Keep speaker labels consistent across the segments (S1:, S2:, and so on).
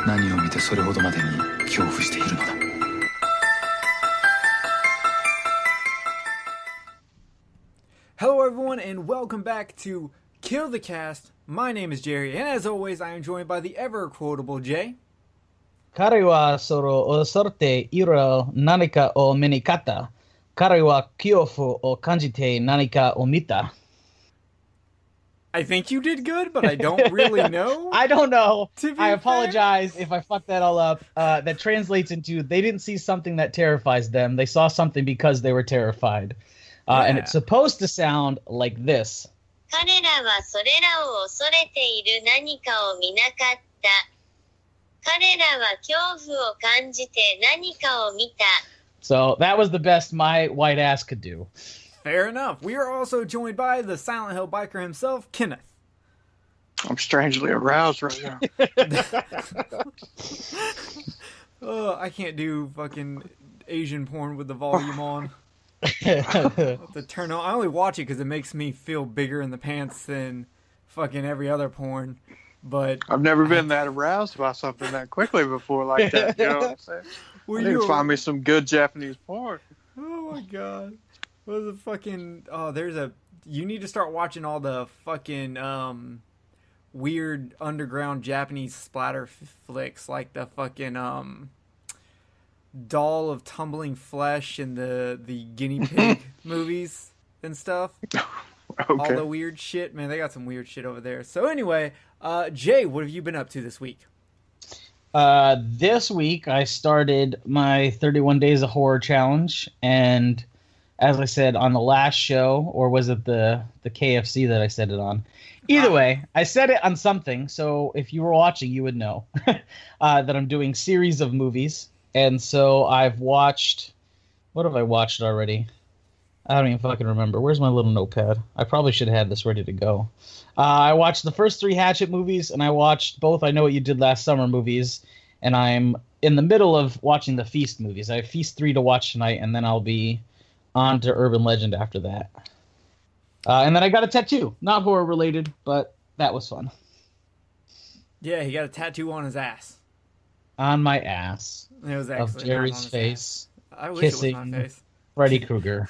S1: 何を見てそれほどまでに恐怖しているのだ。
S2: Hello everyone and welcome back to Kill the Cast. My name is Jerry and as always I am joined by the ever quotable Jay.
S3: 彼はそれを恐れている何かを見にかった。彼は恐怖を感じて何かを見た。
S2: I think you did good, but I don't really know.
S3: I don't know. I
S2: fair.
S3: apologize if I fucked that all up. That translates into they didn't see something that terrifies them. They saw something because they were terrified. And it's supposed to sound like this.
S4: 彼らはそれらを恐れている何かを見なかった。彼らは恐怖を感じて何かを見た。
S3: So that was the best my white ass could do.
S2: Fair enough. We are also joined by the Silent Hill biker himself, Kenneth.
S5: I'm strangely aroused right now.
S2: Oh, I can't do fucking Asian porn with the volume on. To turn on. I only watch it because it makes me feel bigger in the pants than fucking every other porn. But
S5: I've never been that aroused by something that quickly before like that. You know what I'm saying?
S2: Well,
S5: I need to find me some good Japanese porn.
S2: Oh my god. What is the fucking... Oh, there's a... You need to start watching all the fucking weird underground Japanese splatter flicks, like the fucking Doll of Tumbling Flesh and the guinea pig movies and stuff.
S5: Okay.
S2: All the weird shit. Man, they got some weird shit over there. So anyway, Jay, what have you been up to this week?
S3: This week I started my 31 Days of Horror challenge, and as I said on the last show, or was it the KFC that I said it on? Either way, I said it on something, so if you were watching, you would know that I'm doing series of movies. And so I've watched... What have I watched already? I don't even fucking remember. Where's my little notepad? I probably should have had this ready to go. I watched the first 3 Hatchet movies, and I watched both I Know What You Did Last Summer movies, and I'm in the middle of watching the Feast movies. I have Feast 3 to watch tonight, and then I'll be on to Urban Legend after that. And then I got a tattoo. Not horror-related, but that was fun.
S2: Yeah, he got a tattoo on his ass.
S3: On my ass.
S2: It was
S3: of
S2: actually
S3: Jerry's face.
S2: I wish
S3: kissing
S2: it was my face.
S3: Freddy Krueger.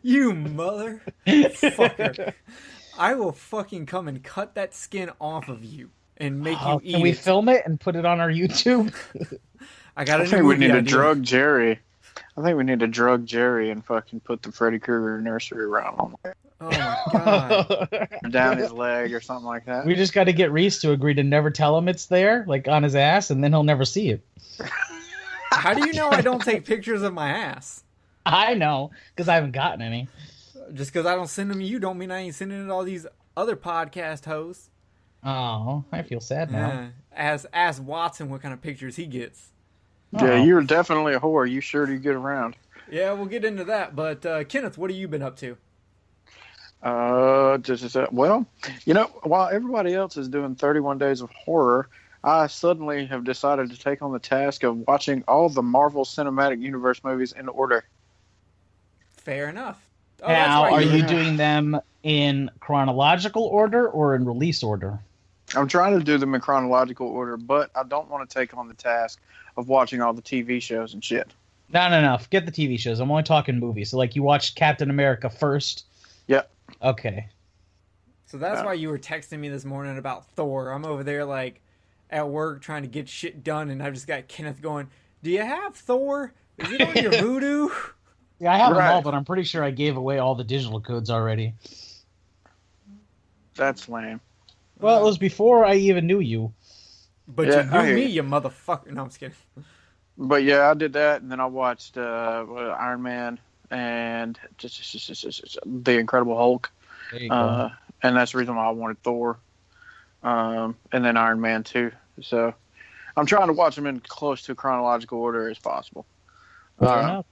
S2: You motherfucker. I will fucking come and cut that skin off of you and make you eat
S3: Can we
S2: it.
S3: film it and put it on our YouTube?
S2: I got
S5: I
S2: a
S5: think
S2: new
S5: we
S2: movie
S5: need to
S2: idea.
S5: drug Jerry. I think we need to drug Jerry and fucking put the Freddy Krueger nursery around on
S2: Oh my god.
S5: down his leg or something like that.
S3: We just got to get Reese to agree to never tell him it's there, like on his ass, and then he'll never see it.
S2: How do you know I don't take pictures of my ass?
S3: I know, because I haven't gotten any.
S2: Just because I don't send them to you don't mean I ain't sending it to all these other podcast hosts.
S3: Oh, I feel sad now.
S2: Ask Watson what kind of pictures he gets.
S5: Yeah, you're definitely a whore. You sure do get around.
S2: Yeah, we'll get into that. But Kenneth, what have you been up to?
S5: Well, you know, while everybody else is doing 31 Days of Horror, I suddenly have decided to take on the task of watching all the Marvel Cinematic Universe movies in order.
S2: Fair enough. Oh,
S3: Now,
S2: that's right.
S3: are you doing them in chronological order or in release order?
S5: I'm trying to do them in chronological order, but I don't want to take on the task of watching all the TV shows and shit.
S3: No. Forget the TV shows. I'm only talking movies. So, like, you watched Captain America first?
S5: Yep.
S3: Okay.
S2: So that's why you were texting me this morning about Thor. I'm over there, like, at work trying to get shit done, and I've just got Kenneth going, do you have Thor? Is it on your Voodoo?
S3: Yeah, I have them
S5: Right.
S3: all, but I'm pretty sure I gave away all the digital codes already.
S5: That's lame.
S3: Well, it was before I even knew you.
S2: But
S5: Yeah, I
S2: you
S5: hear
S2: knew me,
S5: you.
S2: you motherfucker. No, I'm just kidding.
S5: But yeah, I did that, and then I watched Iron Man and The Incredible Hulk.
S3: There you go.
S5: And that's the reason why I wanted Thor. And then Iron Man too. So I'm trying to watch them in close to chronological order as possible.
S3: Fair enough.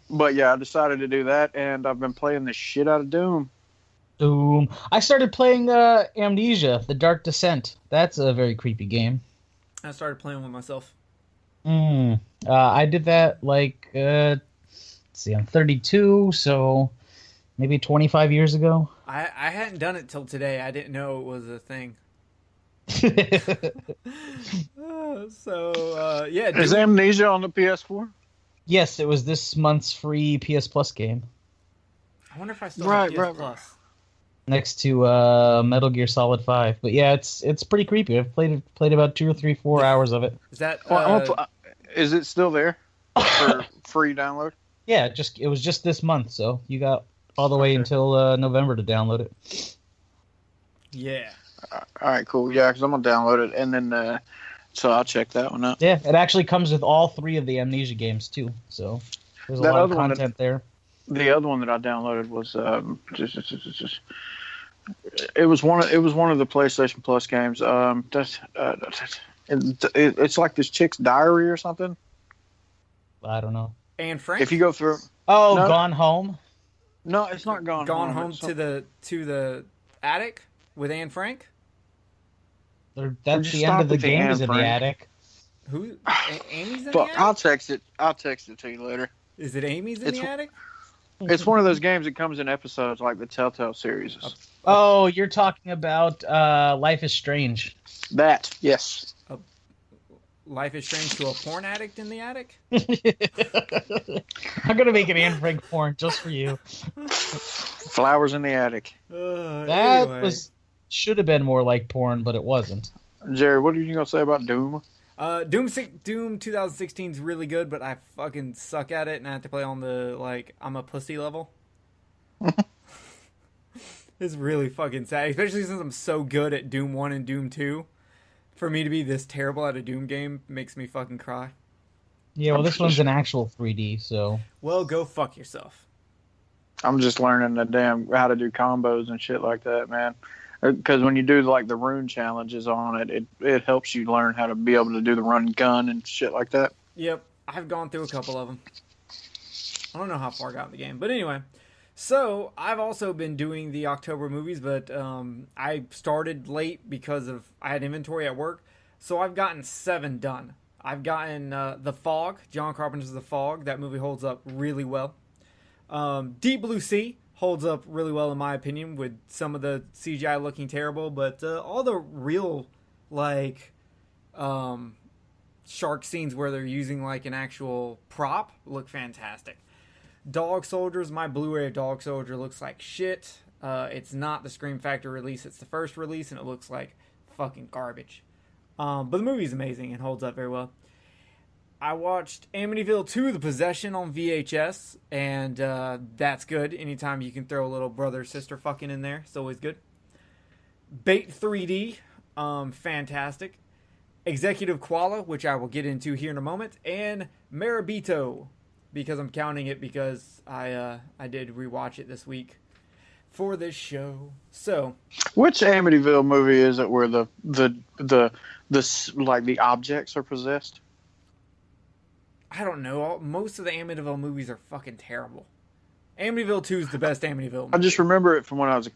S5: But yeah, I decided to do that, and I've been playing the shit out of Doom.
S3: Doom. I started playing Amnesia, The Dark Descent. That's a very creepy game.
S2: I started playing with myself.
S3: I did that like, let's see, I'm 32, so maybe 25 years ago.
S2: I hadn't done it till today. I didn't know it was a thing. Yeah.
S5: Is Amnesia on the PS4?
S3: Yes, it was this month's free PS Plus game.
S2: I wonder if I still have PS Plus.
S3: Next to Metal Gear Solid 5. But yeah, it's pretty creepy. I've played about 2 or 3, 4 hours of it.
S2: Is that
S5: is it still there for free download?
S3: Yeah, it was just this month, so you got all the way until November to download it.
S2: Yeah.
S5: All right, cool. Yeah, because I'm gonna download it, and then so I'll check that one out.
S3: Yeah, it actually comes with all 3 of the Amnesia games too. So there's a lot of content there.
S5: The other one that I downloaded was it was one of the PlayStation Plus games. It's like this chick's diary or something.
S3: I don't know.
S2: Anne Frank.
S5: If you go through,
S3: Gone Home.
S5: No, it's not Gone Home.
S2: Gone Home to the attic with Anne Frank.
S3: That's the end of the game. Is in the attic.
S2: Who? Amy's in the
S5: Fuck,
S2: attic.
S5: I'll text it to you later.
S2: Is it Amy's in the attic?
S5: It's one of those games that comes in episodes like the Telltale series.
S3: Oh, you're talking about Life is Strange.
S5: That, yes.
S2: Life is Strange to a porn addict in the attic?
S3: I'm going to make an Anne Frank porn just for you.
S5: Flowers in the attic.
S3: That should have been more like porn, but it wasn't.
S5: Jerry, what are you going to say about Doom?
S2: Doom 2016 is really good, but I fucking suck at it, and I have to play on the, I'm a pussy level. It's really fucking sad, especially since I'm so good at Doom 1 and Doom 2. For me to be this terrible at a Doom game makes me fucking cry.
S3: Yeah, well, this one's an actual 3D, so...
S2: Well, go fuck yourself.
S5: I'm just learning how to do combos and shit like that, man. Because when you do the rune challenges on it, it helps you learn how to be able to do the run and gun and shit like that.
S2: Yep, I've gone through a couple of them. I don't know how far I got in the game, but anyway. So I've also been doing the October movies, but I started late because I had inventory at work. So I've gotten 7 done. I've gotten The Fog, John Carpenter's The Fog. That movie holds up really well. Deep Blue Sea holds up really well in my opinion, with some of the CGI looking terrible, but all the real shark scenes where they're using an actual prop look fantastic. Dog Soldiers, my Blu-ray of Dog Soldier looks like shit. It's not the Scream Factory release, it's the first release, and it looks like fucking garbage. But the movie's amazing and holds up very well. I watched Amityville 2: The Possession on VHS, and that's good. Anytime you can throw a little brother-sister fucking in there, it's always good. Bait 3D, fantastic. Executive Koala, which I will get into here in a moment, and Marebito, because I'm counting it because I did rewatch it this week for this show. So,
S5: which Amityville movie is it where the objects are possessed?
S2: I don't know. Most of the Amityville movies are fucking terrible. Amityville 2 is the best Amityville movie.
S5: I just remember it from when I was a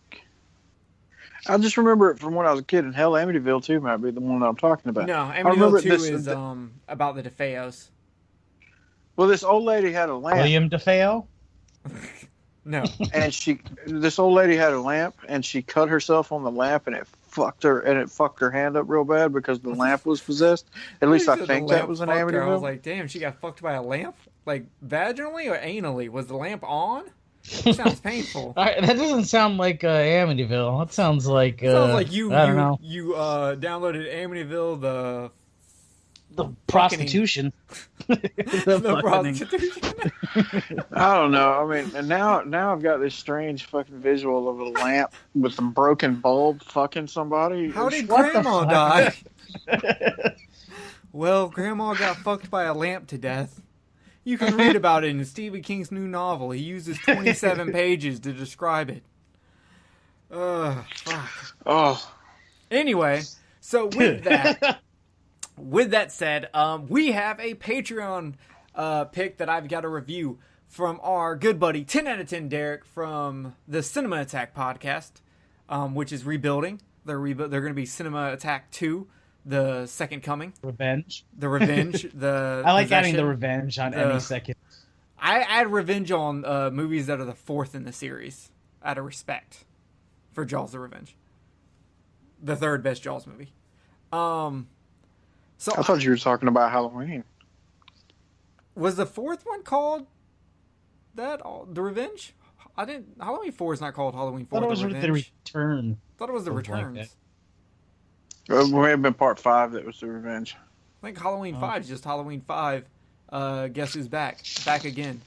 S5: kid, and hell, Amityville 2 might be the one that I'm talking about.
S2: No, Amityville 2 is about the DeFeos.
S5: Well, this old lady had a lamp.
S3: William DeFeo?
S2: No.
S5: And this old lady had a lamp, and she cut herself on the lamp, and it fucked her hand up real bad because the lamp was possessed. At least I think that was an Amityville.
S2: I was like, damn, she got fucked by a lamp? Vaginally or anally? Was the lamp on? That sounds painful.
S3: That doesn't sound like Amityville. That sounds like...
S2: sounds like you
S3: downloaded
S2: Amityville, the
S3: prostitution.
S2: The prostitution.
S5: I don't know. I mean, and now I've got this strange fucking visual of a lamp with a broken bulb fucking somebody.
S2: How did Grandma die? Well, Grandma got fucked by a lamp to death. You can read about it in Stephen King's new novel. He uses 27 pages to describe it. Fuck.
S5: Oh.
S2: Anyway, so with that said, we have a Patreon pick that I've got a review from our good buddy 10 out of 10 Derek from the Cinema Attack podcast, which is rebuilding. They're going to be Cinema Attack 2, the second coming.
S3: Revenge.
S2: The Revenge.
S3: I like adding the revenge on any second.
S2: I add revenge on movies that are the fourth in the series, out of respect for Jaws the Revenge. The third best Jaws movie. So
S5: I thought you were talking about Halloween.
S2: was the fourth one called that? The Revenge? I didn't. Halloween 4 is not called Halloween 4.
S3: I thought it was
S2: the
S3: the
S2: Revenge.
S3: return.
S2: I thought it was the
S3: Something like
S2: Returns.
S5: It may have been part 5 that was the Revenge.
S2: I think Halloween 5 is just Halloween 5. Guess who's back? Back again.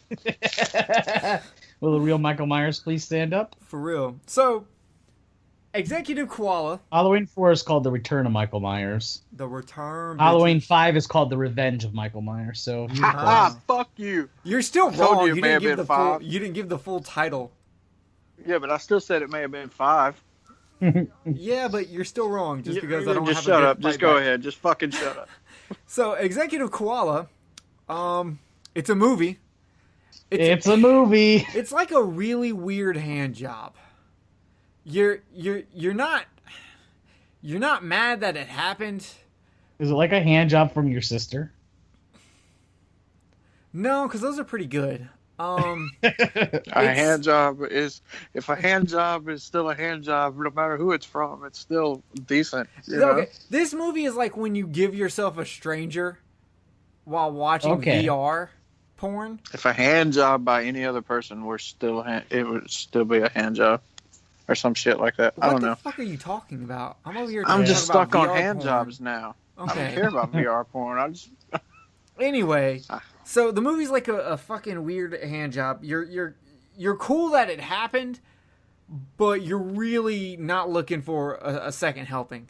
S3: Will the real Michael Myers please stand up?
S2: For real. So, Executive Koala,
S3: Halloween 4 is called The Return of Michael Myers.
S2: The Return.
S3: Halloween
S2: bitches.
S3: 5 is called The Revenge of Michael Myers. So
S5: Ah, fuck you.
S2: You're still
S5: told
S2: wrong.
S5: you it
S2: You
S5: may
S2: didn't
S5: have
S2: give
S5: been
S2: the full.
S5: 5.
S2: You didn't give the full title.
S5: Yeah, but I still said it may have been 5.
S2: Yeah, but you're still wrong just because I don't
S5: just
S2: have
S5: shut
S2: a good
S5: up. Just
S2: fight
S5: go
S2: back.
S5: ahead. Just fucking shut up.
S2: So, Executive Koala, it's a movie.
S3: it's a movie.
S2: It's like a really weird hand job. You're not mad that it happened.
S3: Is it like a hand job from your sister?
S2: No, because those are pretty good.
S5: A hand job is, if a hand job is still a hand job, no matter who it's from, it's still decent. You know?
S2: Okay, this movie is like when you give yourself a stranger while watching
S3: Okay.
S2: VR porn.
S5: If a hand job by any other person were still, it would still be a hand job, or some shit like that. I don't
S2: What the
S5: know.
S2: fuck are you talking about? I'm over here.
S5: I'm
S2: talking
S5: just
S2: about
S5: stuck on
S2: VR
S5: hand
S2: porn.
S5: jobs now. I
S2: Okay.
S5: don't care about VR porn. I just
S2: Anyway,
S5: Ah.
S2: so the movie's like a fucking weird hand job. You're cool that it happened, but you're really not looking for a second helping.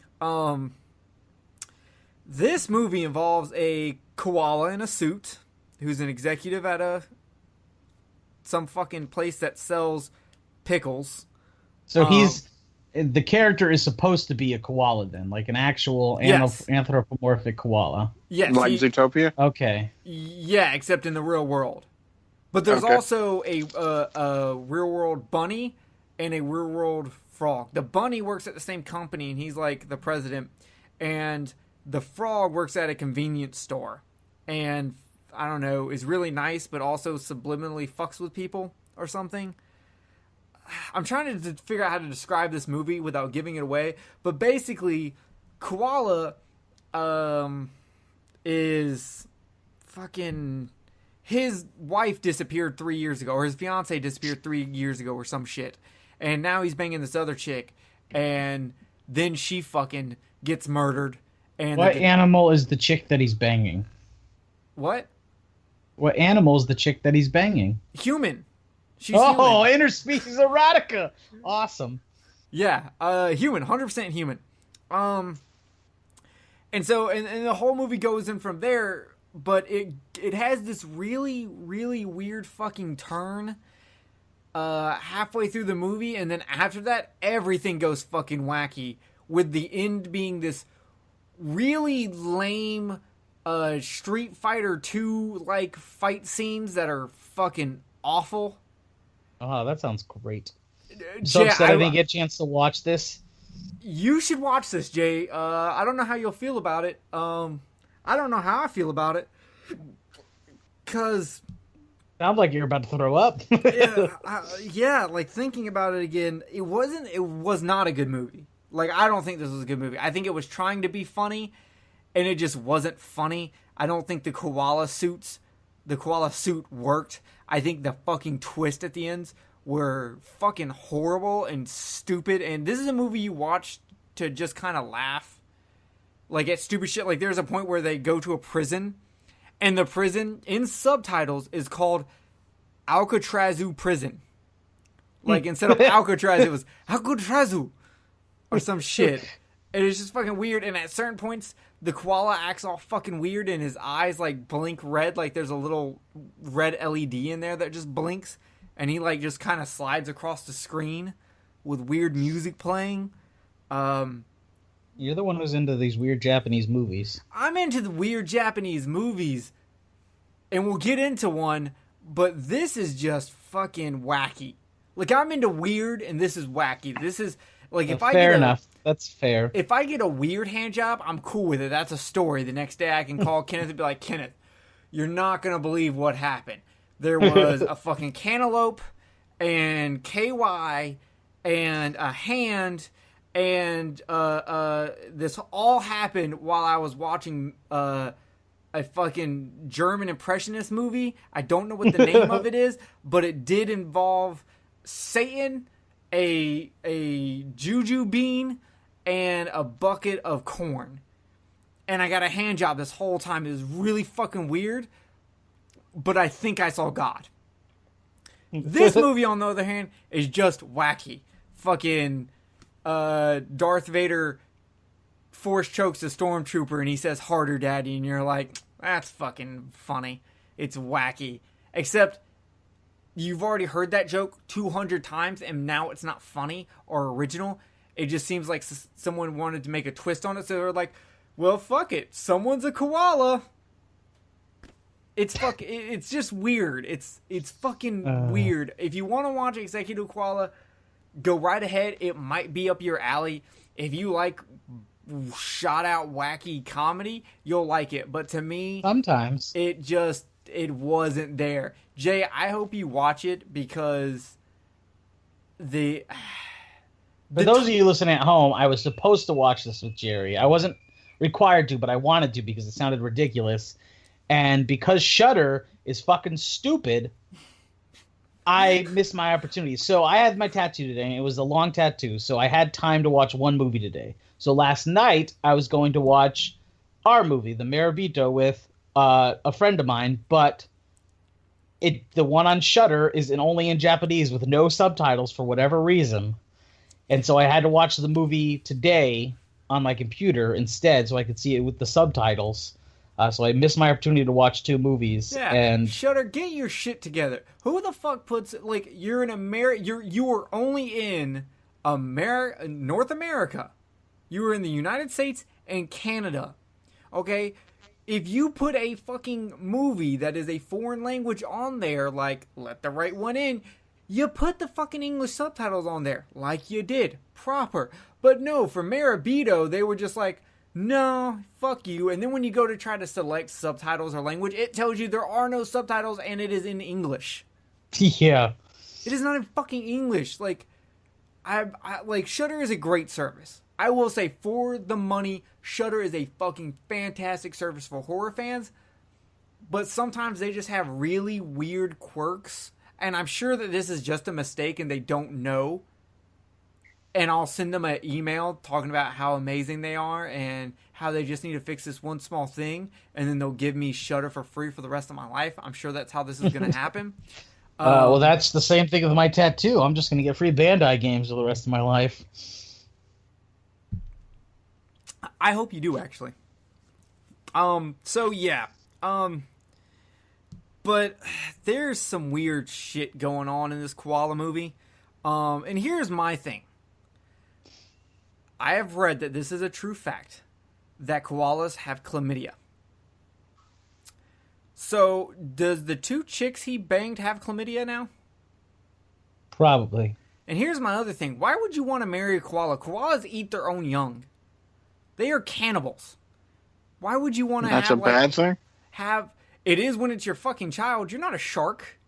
S2: This movie involves a koala in a suit who's an executive at some fucking place that sells pickles.
S3: So he's the character is supposed to be a koala then, like an actual
S2: Yes.
S3: anthropomorphic koala.
S2: Yes,
S5: like Zootopia.
S3: Okay.
S2: yeah, except in the real world. But there's
S5: Okay.
S2: also a real world bunny and a real world frog. The bunny works at the same company and he's like the president, and the frog works at a convenience store and I don't know, is really nice but also subliminally fucks with people or something. I'm trying to figure out how to describe this movie without giving it away, but basically Koala is fucking, his wife disappeared 3 years ago, or his fiance disappeared 3 years ago or some shit, and now he's banging this other chick, and then she fucking gets murdered. And
S3: What animal is the chick that he's banging?
S2: what?
S3: What animal is the chick that he's banging?
S2: Human. She's
S3: Oh,
S2: human.
S3: interspecies erotica. Awesome.
S2: Yeah, human, 100% human. And so, and the whole movie goes in from there, but it has this really, really weird fucking turn halfway through the movie, and then after that, everything goes fucking wacky, with the end being this really lame Street Fighter 2 like fight scenes that are fucking awful.
S3: Oh, that sounds great. I'm so
S2: Jay,
S3: upset I didn't get a chance to watch this.
S2: You should watch this, Jay. I don't know how you'll feel about it. I don't know how I feel about it. Cause
S3: Sounds like you're about to throw up.
S2: yeah, like thinking about it again, it was not a good movie. Like, I don't think this was a good movie. I think it was trying to be funny, and it just wasn't funny. I don't think the koala suit worked. I think the fucking twist at the ends were fucking horrible and stupid. And this is a movie you watch to just kind of laugh, like at stupid shit. Like, there's a point where they go to a prison, and the prison in subtitles is called Alcatrazu Prison. Like, instead of Alcatraz, it was Alcatrazu or some shit. And it's just fucking weird. And at certain points, the koala acts all fucking weird, and his eyes like blink red. Like, there's a little red LED in there that just blinks, and he like just kind of slides across the screen with weird music playing.
S3: You're the one who's into these weird Japanese movies.
S2: I'm into the weird Japanese movies, and we'll get into one, but this is just fucking wacky. Like, I'm into weird, and this is wacky. This is, like, if I
S3: Fair
S2: get
S3: enough. That's fair.
S2: if I get a weird hand job, I'm cool with it. That's a story. The next day I can call Kenneth and be like, Kenneth, you're not going to believe what happened. There was a fucking cantaloupe and KY and a hand And this all happened while I was watching a fucking German impressionist movie. I don't know what the name of it is, but it did involve Satan, a juju bean, and a bucket of corn. And I got a hand job this whole time. It was really fucking weird, but I think I saw God. This movie, on the other hand, is just wacky. Fucking Darth Vader force chokes a stormtrooper and he says, "Harder, Daddy," and you're like, that's fucking funny. It's wacky. Except you've already heard that joke 200 times and now it's not funny or original. It just seems like someone wanted to make a twist on it, so they're like, well, fuck it. Someone's a koala. It's just weird. It's fucking weird. If you want to watch Executive Koala, go right ahead. It might be up your alley. If you like shot out wacky comedy, you'll like it. But to me,
S3: sometimes
S2: it wasn't there. Jay, I hope you watch it because
S3: for those of you listening at home, I was supposed to watch this with Jerry. I wasn't required to, but I wanted to because it sounded ridiculous. And because Shudder is fucking stupid, I missed my opportunity. So I had my tattoo today, and it was a long tattoo, so I had time to watch one movie today. So last night, I was going to watch our movie, the Marebito, with a friend of mine, but the one on Shudder is only in Japanese with no subtitles for whatever reason. And so I had to watch the movie today on my computer instead so I could see it with the subtitles. So I missed my opportunity to watch two movies.
S2: Yeah,
S3: and
S2: Shudder, get your shit together. Who the fuck puts like you're in you are only in North America. You were in the United States and Canada. Okay? If you put a fucking movie that is a foreign language on there, like Let the Right One In, you put the fucking English subtitles on there like you did. Proper. But no, for Marebito, they were just like, no, fuck you. And then when you go to try to select subtitles or language, it tells you there are no subtitles and it is in English.
S3: Yeah.
S2: It is not in fucking English. Like, I like Shudder is a great service. I will say, for the money, Shudder is a fucking fantastic service for horror fans. But sometimes they just have really weird quirks. And I'm sure that this is just a mistake and they don't know. And I'll send them an email talking about how amazing they are and how they just need to fix this one small thing. And then they'll give me Shudder for free for the rest of my life. I'm sure that's how this is going to happen.
S3: Well, that's the same thing with my tattoo. I'm just going to get free Bandai games for the rest of my life.
S2: I hope you do, actually. So, yeah. But there's some weird shit going on in this koala movie. And here's my thing. I have read that this is a true fact, that koalas have chlamydia. So, does the two chicks he banged have chlamydia now?
S3: Probably.
S2: And here's my other thing. Why would you want to marry a koala? Koalas eat their own young. They are cannibals. Why would you want to
S5: That's a bad thing?
S2: It is when it's your fucking child. You're not a shark.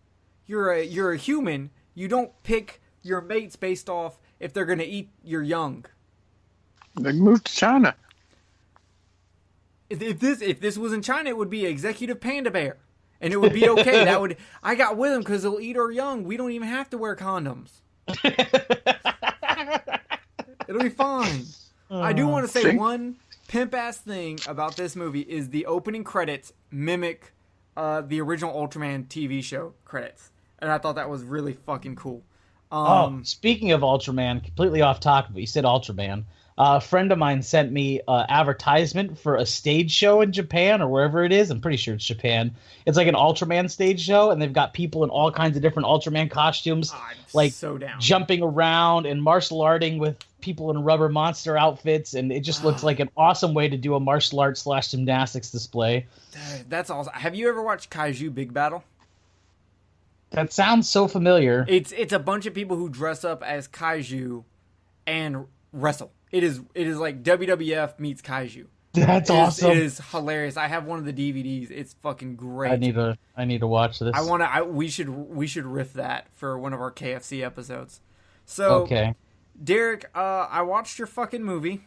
S2: You're a human. You don't pick your mates based off if they're going to eat your young.
S5: They moved to China.
S2: If this was in China, it would be executive panda bear, and it would be okay. I got with him because they'll eat our young. We don't even have to wear condoms. It'll be fine. I do want to say one pimp ass thing about this movie is the opening credits mimic the original Ultraman TV show credits, and I thought that was really fucking cool.
S3: Speaking of Ultraman, completely off topic, but you said Ultraman. A friend of mine sent me an advertisement for a stage show in Japan or wherever it is. I'm pretty sure it's Japan. It's like an Ultraman stage show, and they've got people in all kinds of different Ultraman costumes, like
S2: so down.
S3: Jumping around and martial arting with people in rubber monster outfits, and it just looks like an awesome way to do a martial arts / gymnastics display.
S2: That's awesome. Have you ever watched Kaiju Big Battle?
S3: That sounds so familiar.
S2: It's a bunch of people who dress up as Kaiju and wrestle. It is like WWF meets Kaiju.
S3: That's awesome.
S2: It is hilarious. I have one of the DVDs. It's fucking great.
S3: I need to watch this.
S2: We should riff that for one of our KFC episodes. So
S3: okay.
S2: Derek, I watched your fucking movie.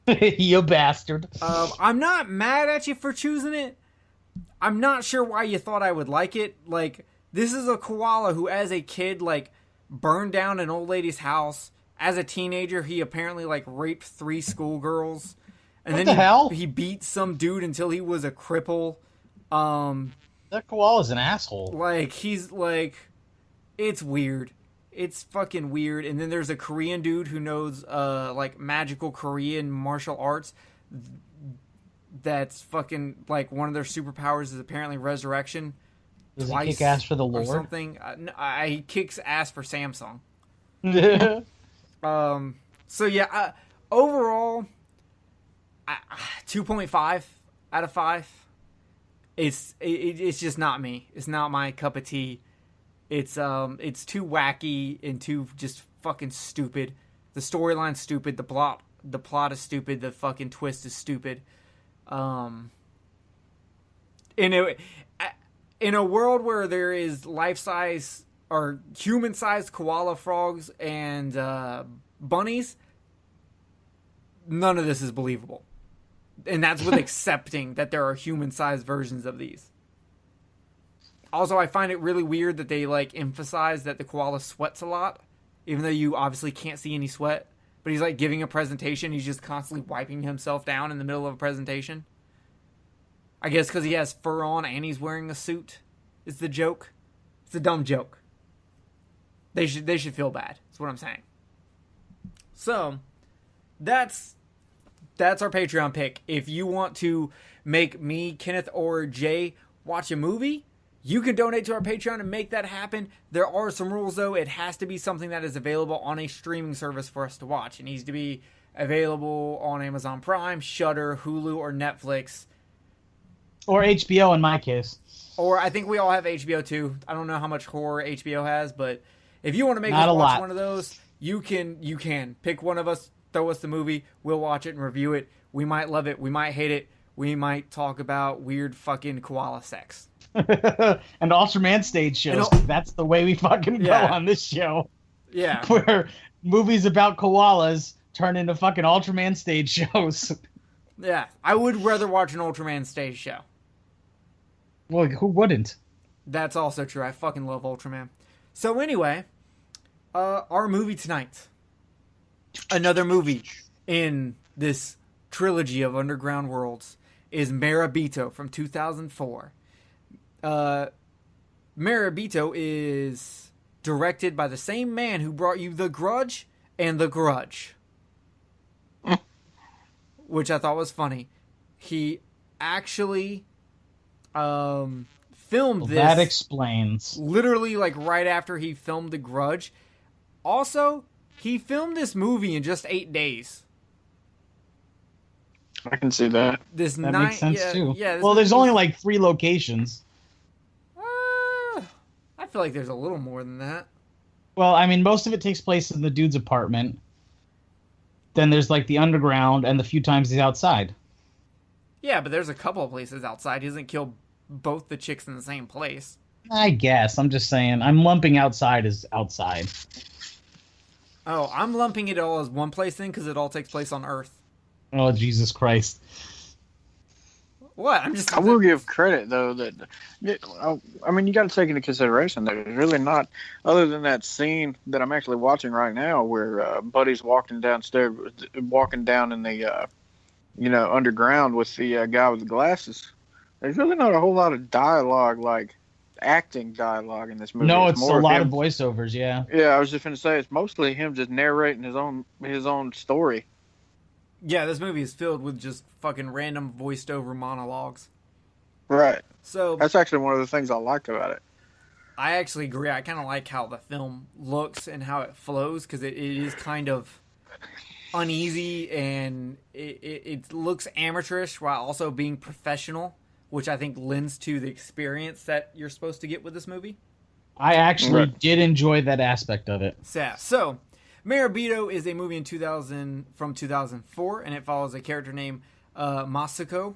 S3: You bastard.
S2: I'm not mad at you for choosing it. I'm not sure why you thought I would like it. Like, this is a koala who, as a kid, like, burned down an old lady's house. As a teenager, he apparently, like, raped 3 schoolgirls. And
S3: What
S2: then
S3: the hell?
S2: he beat some dude until he was a cripple.
S3: That koala's an asshole.
S2: Like, he's, like, it's weird. It's fucking weird. And then there's a Korean dude who knows, like, magical Korean martial arts. That's fucking, like, one of their superpowers is apparently resurrection.
S3: Does he kick ass for the
S2: or
S3: Lord?
S2: something. He kicks ass for Samsung. So yeah, overall, 2.5 out of 5. It's just not me. It's not my cup of tea. It's too wacky and too just fucking stupid. The storyline's stupid. The plot is stupid. The fucking twist is stupid. In a world where there is life-size or human-sized koala frogs and bunnies, none of this is believable. And that's with accepting that there are human-sized versions of these. Also, I find it really weird that they, like, emphasize that the koala sweats a lot, even though you obviously can't see any sweat. But he's, like, giving a presentation. He's just constantly wiping himself down in the middle of a presentation. I guess because he has fur on and he's wearing a suit is the joke. It's a dumb joke. They should feel bad. That's what I'm saying. So, that's our Patreon pick. If you want to make me, Kenneth, or Jay watch a movie, you can donate to our Patreon and make that happen. There are some rules, though. It has to be something that is available on a streaming service for us to watch. It needs to be available on Amazon Prime, Shudder, Hulu, or Netflix.
S3: Or HBO in my case.
S2: Or I think we all have HBO too. I don't know how much horror HBO has, but if you want to make
S3: Not
S2: us
S3: a
S2: watch
S3: lot.
S2: one of those, you can. Pick one of us, throw us the movie, we'll watch it and review it. We might love it, we might hate it, we might talk about weird fucking koala sex.
S3: And Ultraman stage shows. That's the way we fucking go on this show.
S2: Yeah.
S3: Where movies about koalas turn into fucking Ultraman stage shows.
S2: Yeah. I would rather watch an Ultraman stage show.
S3: Well, who wouldn't?
S2: That's also true. I fucking love Ultraman. So anyway, our movie tonight. Another movie in this trilogy of underground worlds is Marebito from 2004. Marebito is directed by the same man who brought you The Grudge and The Grudge. Which I thought was funny. He actually filmed this.
S3: That explains.
S2: Literally, like, right after he filmed The Grudge. Also, he filmed this movie in just 8 days.
S5: I can see that.
S3: That makes sense, too.
S2: Yeah,
S3: well, there's only, like, 3 locations.
S2: I feel like there's a little more than that.
S3: Well, I mean, most of it takes place in the dude's apartment. Then there's, like, the underground and the few times he's outside.
S2: Yeah, but there's a couple of places outside. He doesn't kill both the chicks in the same place.
S3: I guess. I'm just saying. I'm lumping outside as outside.
S2: Oh, I'm lumping it all as one place then because it all takes place on Earth.
S3: Oh, Jesus Christ.
S2: What?
S5: I will give credit, though, that... I mean, you got to take into consideration there's really not... Other than that scene that I'm actually watching right now where Buddy's walking down in the, underground with the guy with the glasses, there's really not a whole lot of dialogue, like acting dialogue in this movie.
S3: No, it's a
S5: more
S3: lot
S5: him,
S3: of voiceovers, yeah.
S5: Yeah, I was just going to say, it's mostly him just narrating his own story.
S2: Yeah, this movie is filled with just fucking random voiced over monologues.
S5: Right.
S2: So
S5: that's actually one of the things I liked about it.
S2: I actually agree. I kind of like how the film looks and how it flows because it is kind of uneasy and it looks amateurish while also being professional, which I think lends to the experience that you're supposed to get with this movie.
S3: I actually did enjoy that aspect of it.
S2: So, Marebito is a movie from 2004, and it follows a character named Masako,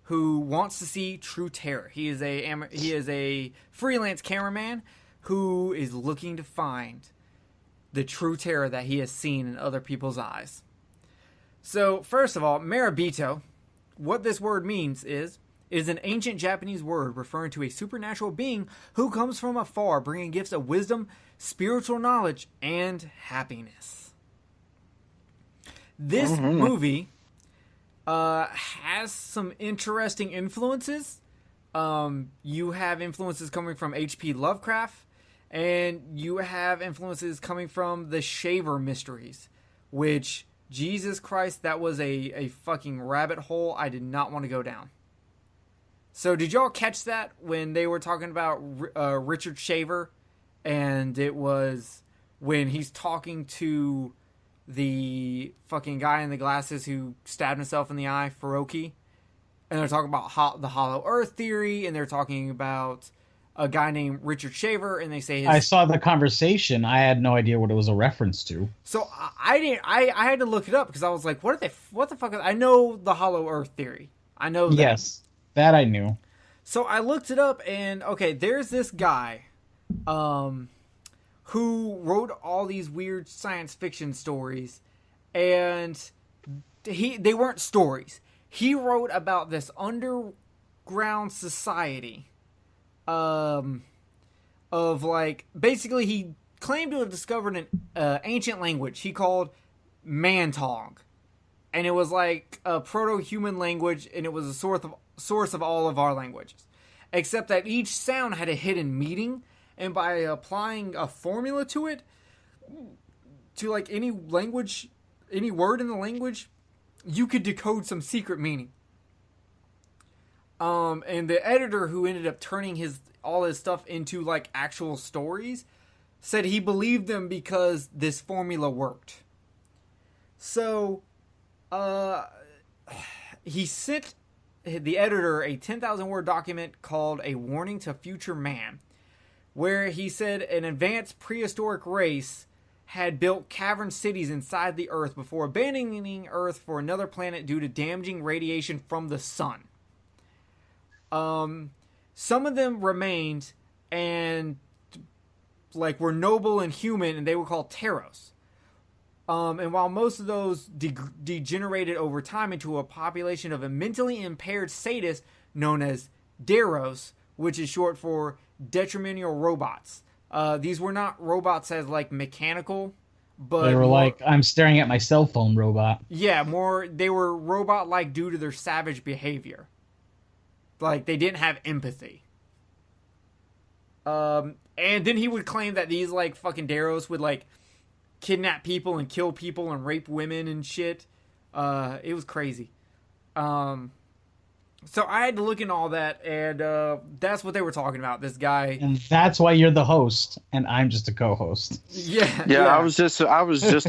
S2: who wants to see true terror. He is a freelance cameraman who is looking to find the true terror that he has seen in other people's eyes. So, first of all, Marebito, what this word means is an ancient Japanese word referring to a supernatural being who comes from afar, bringing gifts of wisdom, spiritual knowledge, and happiness. This movie has some interesting influences. You have influences coming from H.P. Lovecraft, and you have influences coming from the Shaver Mysteries, which, Jesus Christ, that was a fucking rabbit hole I did not want to go down. So did y'all catch that when they were talking about Richard Shaver? And it was when he's talking to the fucking guy in the glasses who stabbed himself in the eye, Faroki. And they're talking about the Hollow Earth theory, and they're talking about a guy named Richard Shaver, and they say
S3: I saw the conversation. I had no idea what it was a reference to.
S2: So I had to look it up because I was like, what the fuck? I know the Hollow Earth theory. I know that.
S3: Yes, that I knew.
S2: So I looked it up, and okay, there's this guy who wrote all these weird science fiction stories, and they weren't stories. He wrote about this underground society of like, basically he claimed to have discovered an ancient language he called Mantong, and it was like a proto-human language, and it was a source of all of our languages, except that each sound had a hidden meaning, and by applying a formula to it, to like any language, any word in the language, you could decode some secret meaning. And the editor who ended up turning all his stuff into like actual stories said he believed them because this formula worked. So, he sent the editor a 10,000 word document called A Warning to Future Man, where he said an advanced prehistoric race had built cavern cities inside the Earth before abandoning Earth for another planet due to damaging radiation from the sun. Some of them remained and like were noble and human, and they were called Teros. And while most of those degenerated over time into a population of a mentally impaired sadists known as Deros, which is short for detrimental robots. These were not robots as like mechanical, but
S3: they were like, I'm staring at my cell phone robot.
S2: Yeah, they were robot-like due to their savage behavior. Like, they didn't have empathy. And then he would claim that these, like, fucking Deros would, like, kidnap people and kill people and rape women and shit. It was crazy. So I had to look into all that, and that's what they were talking about, this guy.
S3: And that's why you're the host, and I'm just a co-host.
S2: Yeah.
S5: I was just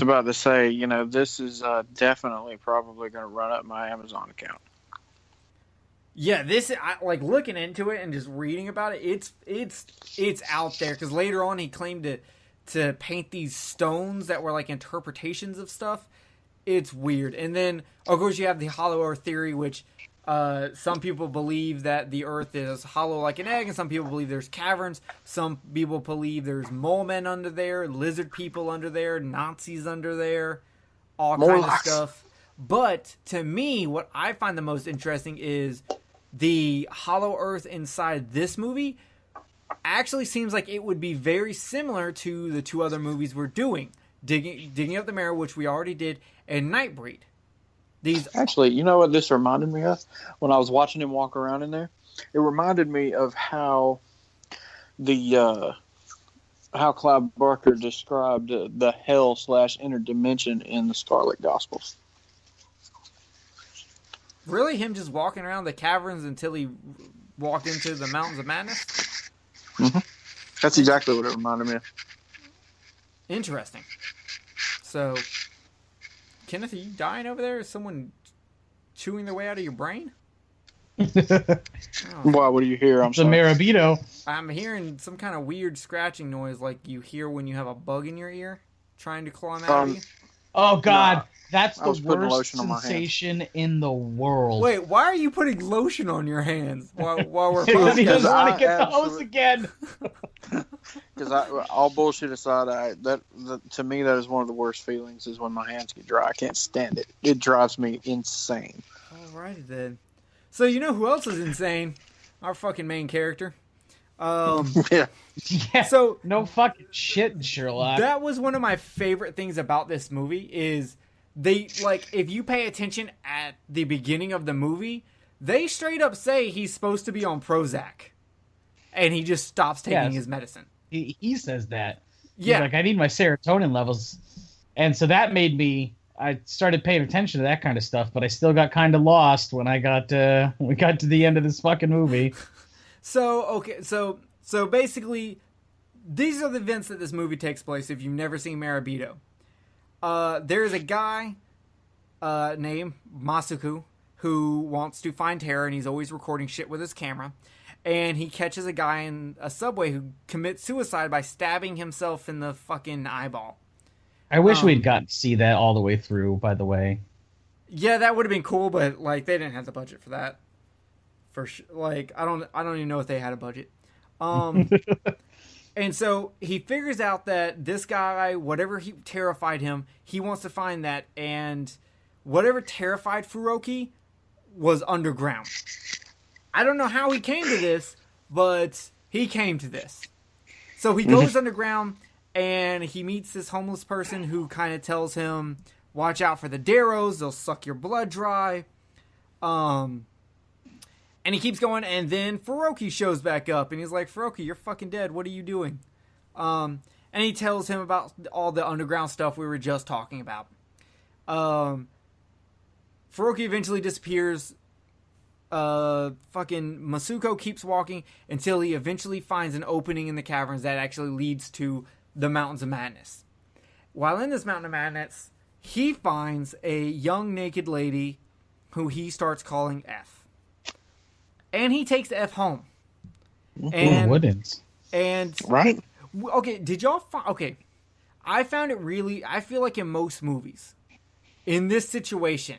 S5: about to say, you know, this is definitely probably going to run up my Amazon account.
S2: Yeah, like looking into it and just reading about it, it's out there, because later on he claimed to paint these stones that were like interpretations of stuff. It's weird. And then, of course, you have the Hollow Earth theory, which some people believe that the Earth is hollow like an egg, and some people believe there's caverns. Some people believe there's mole men under there, lizard people under there, Nazis under there, all kinds of stuff. But to me, what I find the most interesting is the Hollow Earth inside this movie actually seems like it would be very similar to the two other movies we're doing. Digging Up the Marrow, which we already did, and Nightbreed.
S5: Actually, you know what this reminded me of? When I was watching him walk around in there, it reminded me of how how Clive Barker described the hell/inner dimension in the Scarlet Gospels.
S2: Really? Him just walking around the caverns until he walked into the Mountains of Madness?
S5: Mm-hmm. That's exactly what it reminded me of.
S2: Interesting. So, Kenneth, are you dying over there? Is someone chewing their way out of your brain?
S5: Why? What do you hear?
S3: It's a Marebito.
S2: I'm hearing some kind of weird scratching noise like you hear when you have a bug in your ear trying to climb out of you.
S3: Oh God,
S5: No,
S3: that's
S5: I
S3: the
S5: was putting
S3: worst
S5: lotion on my hands.
S3: sensation in the world.
S2: Wait, why are you putting lotion on your hands while we're
S3: Because he
S2: podcasting?
S3: doesn't want to
S5: I
S3: get the hose again.
S5: Because all bullshit aside, that to me that is one of the worst feelings is when my hands get dry. I can't stand it. It drives me insane.
S2: Alrighty then. So you know who else is insane? Our fucking main character.
S5: Yeah.
S3: Yeah.
S2: So
S3: No fucking shit, Sherlock.
S2: that was one of my favorite things about this movie is they, like, if you pay attention at the beginning of the movie, they straight up say he's supposed to be on Prozac. And he just stops taking
S3: Yes.
S2: his medicine.
S3: He says that. He's
S2: Yeah.
S3: like, I need my serotonin levels. And so that made me, I started paying attention to that kind of stuff, but I still got kind of lost when we got to the end of this fucking movie.
S2: So, okay, so basically, these are the events that this movie takes place if you've never seen Marebito. There's a guy named Masuku who wants to find terror, and he's always recording shit with his camera. And he catches a guy in a subway who commits suicide by stabbing himself in the fucking eyeball.
S3: I wish we'd gotten to see that all the way through, by the way.
S2: Yeah, that would have been cool, but like they didn't have the budget for that. For like I don't even know if they had a budget. And so he figures out that this guy, whatever he terrified him, he wants to find that, and whatever terrified Furoki was underground. I don't know how he came to this, but he came to this. So he goes underground, and he meets this homeless person who kind of tells him, watch out for the Darrows, they'll suck your blood dry. And he keeps going, and then Furoki shows back up, and he's like, Furoki, you're fucking dead, what are you doing? And he tells him about all the underground stuff we were just talking about. Furoki eventually disappears. Fucking Masuko keeps walking until he eventually finds an opening in the caverns that actually leads to the Mountains of Madness. While in this Mountain of Madness, he finds a young naked lady who he starts calling F. And he takes F home. And,
S3: wouldn't.
S2: and
S5: Right?
S2: okay, did y'all find... Okay, I found it really... I feel like in most movies, in this situation,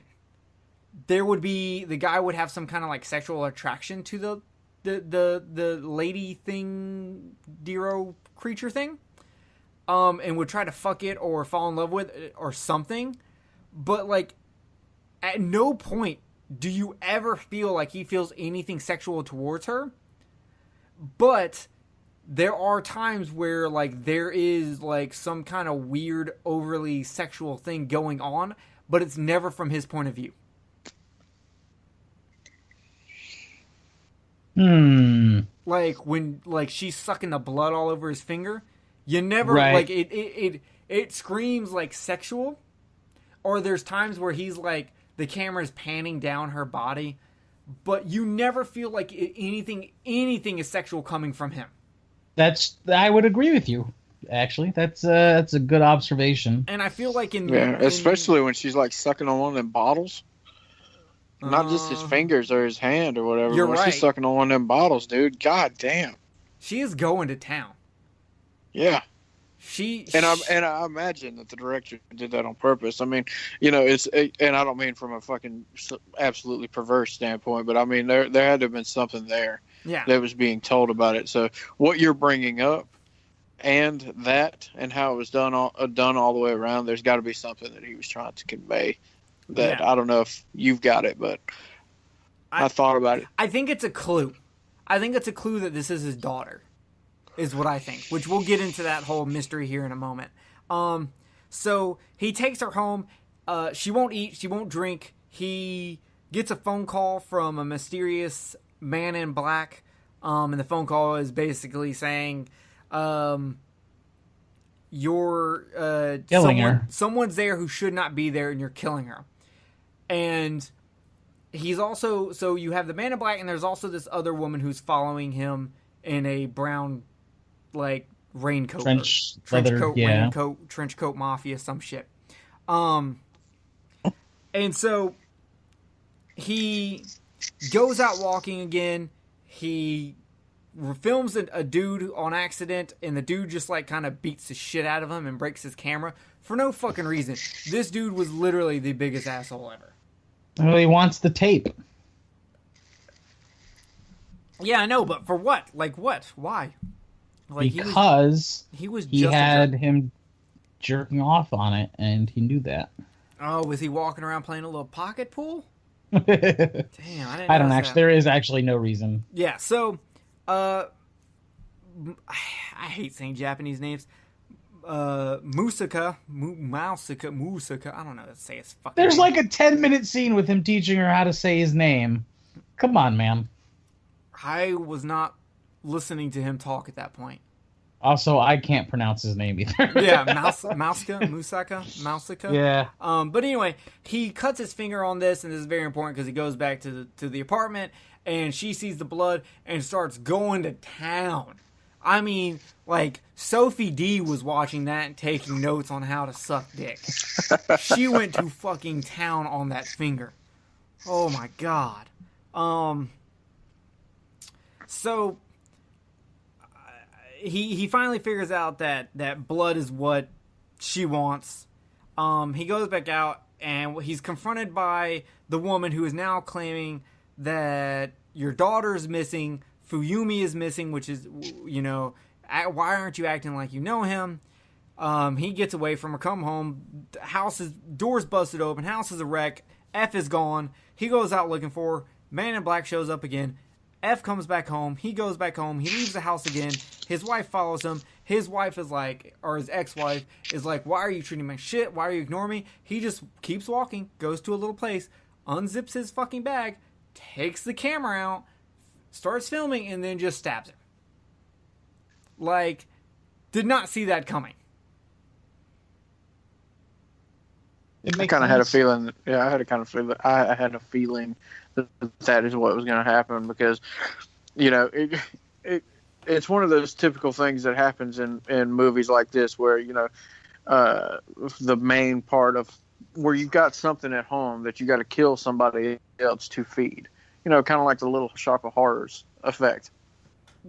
S2: there would be... The guy would have some kind of like sexual attraction to the lady thing, Dero creature thing. And would try to fuck it or fall in love with it or something. But like, at no point do you ever feel like he feels anything sexual towards her. But there are times where like there is like some kind of weird, overly sexual thing going on, but it's never from his point of view. Like when like she's sucking the blood all over his finger, you never like it screams like sexual. Or there's times where he's like the camera's panning down her body, but you never feel like anything is sexual coming from him.
S3: I would agree with you. Actually, that's a good observation.
S2: And I feel like
S5: especially when she's like sucking on one of them bottles. Not just his fingers or his hand or whatever.
S2: You're
S5: when
S2: right.
S5: She's sucking on one of them bottles, dude. God damn.
S2: She is going to town.
S5: Yeah.
S2: And
S5: I imagine that the director did that on purpose. I mean, you know, and I don't mean from a fucking absolutely perverse standpoint, but I mean there had to have been something there that was being told about it. So what you're bringing up and how it was done all the way around, there's got to be something that he was trying to convey. That I don't know if you've got it, but I thought about it.
S2: I think it's a clue. I think it's a clue that this is his daughter, is what I think, which we'll get into that whole mystery here in a moment. So he takes her home. She won't eat. She won't drink. He gets a phone call from a mysterious man in black. And the phone call is basically saying, you're
S3: killing her.
S2: Someone's there who should not be there, and you're killing her. And he's also... So you have the man in black, and there's also this other woman who's following him in a brown, like, raincoat.
S3: Trench
S2: coat,
S3: yeah.
S2: Raincoat, trench coat mafia, some shit. And so he goes out walking again. He films a dude on accident, and the dude just like kind of beats the shit out of him and breaks his camera for no fucking reason. This dude was literally the biggest asshole ever.
S3: Well, he wants the tape.
S2: Yeah, I know, but for what? Like what? Why? Like
S3: because
S2: he
S3: had him jerking off on it, and he knew that.
S2: Oh, was he walking around playing a little pocket pool? Damn, I didn't.
S3: I don't actually. There is actually no reason.
S2: Yeah, so, I hate saying Japanese names. Musaka. I don't know how to say his fucking
S3: There's
S2: name.
S3: like a 10-minute scene with him teaching her how to say his name. Come on, man.
S2: I was not listening to him talk at that point.
S3: Also, I can't pronounce his name either.
S2: Yeah, Mousaka.
S3: Yeah.
S2: But anyway, he cuts his finger on this, and this is very important because he goes back to the apartment, and she sees the blood and starts going to town. I mean, like, Sophie D was watching that and taking notes on how to suck dick. She went to fucking town on that finger. Oh my god. So he finally figures out that blood is what she wants. He goes back out, and he's confronted by the woman who is now claiming that your daughter is missing, Fuyumi is missing, which is, you know, why aren't you acting like you know him? He gets away from her, come home, door's busted open, house is a wreck, F is gone, he goes out looking for her, Man in Black shows up again, F comes back home, he goes back home, he leaves the house again, his wife follows him, his wife is like, or his ex-wife is like, why are you treating my shit, why are you ignoring me? He just keeps walking, goes to a little place, unzips his fucking bag, takes the camera out, starts filming, and then just stabs her. Like, did not see that coming.
S5: I kind of had a feeling. Yeah, I had a kind of feeling. I had a feeling that is what was going to happen because, you know, it's one of those typical things that happens in movies like this where, you know, the main part of where you've got something at home that you got to kill somebody else to feed. You know, kind of like the Little Shop of Horrors effect.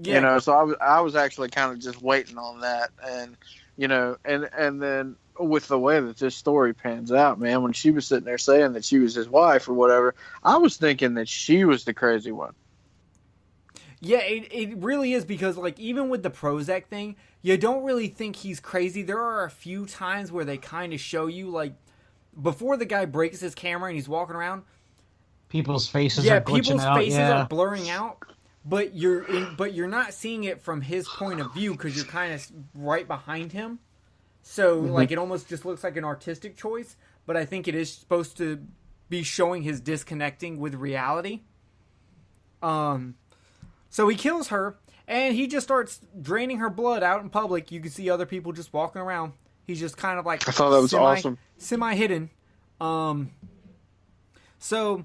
S5: Yeah. You know, so I was actually kind of just waiting on that, and you know, and then with the way that this story pans out, man, when she was sitting there saying that she was his wife or whatever, I was thinking that she was the crazy one.
S2: Yeah, it really is because, like, even with the Prozac thing, you don't really think he's crazy. There are a few times where they kind of show you, like, before the guy breaks his camera and he's walking around,
S3: people's faces are glitching out. Yeah, people's faces are
S2: blurring out, but you're not seeing it from his point of view because you're kind of right behind him. So, like, it almost just looks like an artistic choice, but I think it is supposed to be showing his disconnecting with reality. So he kills her, and he just starts draining her blood out in public. You can see other people just walking around. He's just kind of like...
S5: I thought that was awesome.
S2: Semi-hidden. So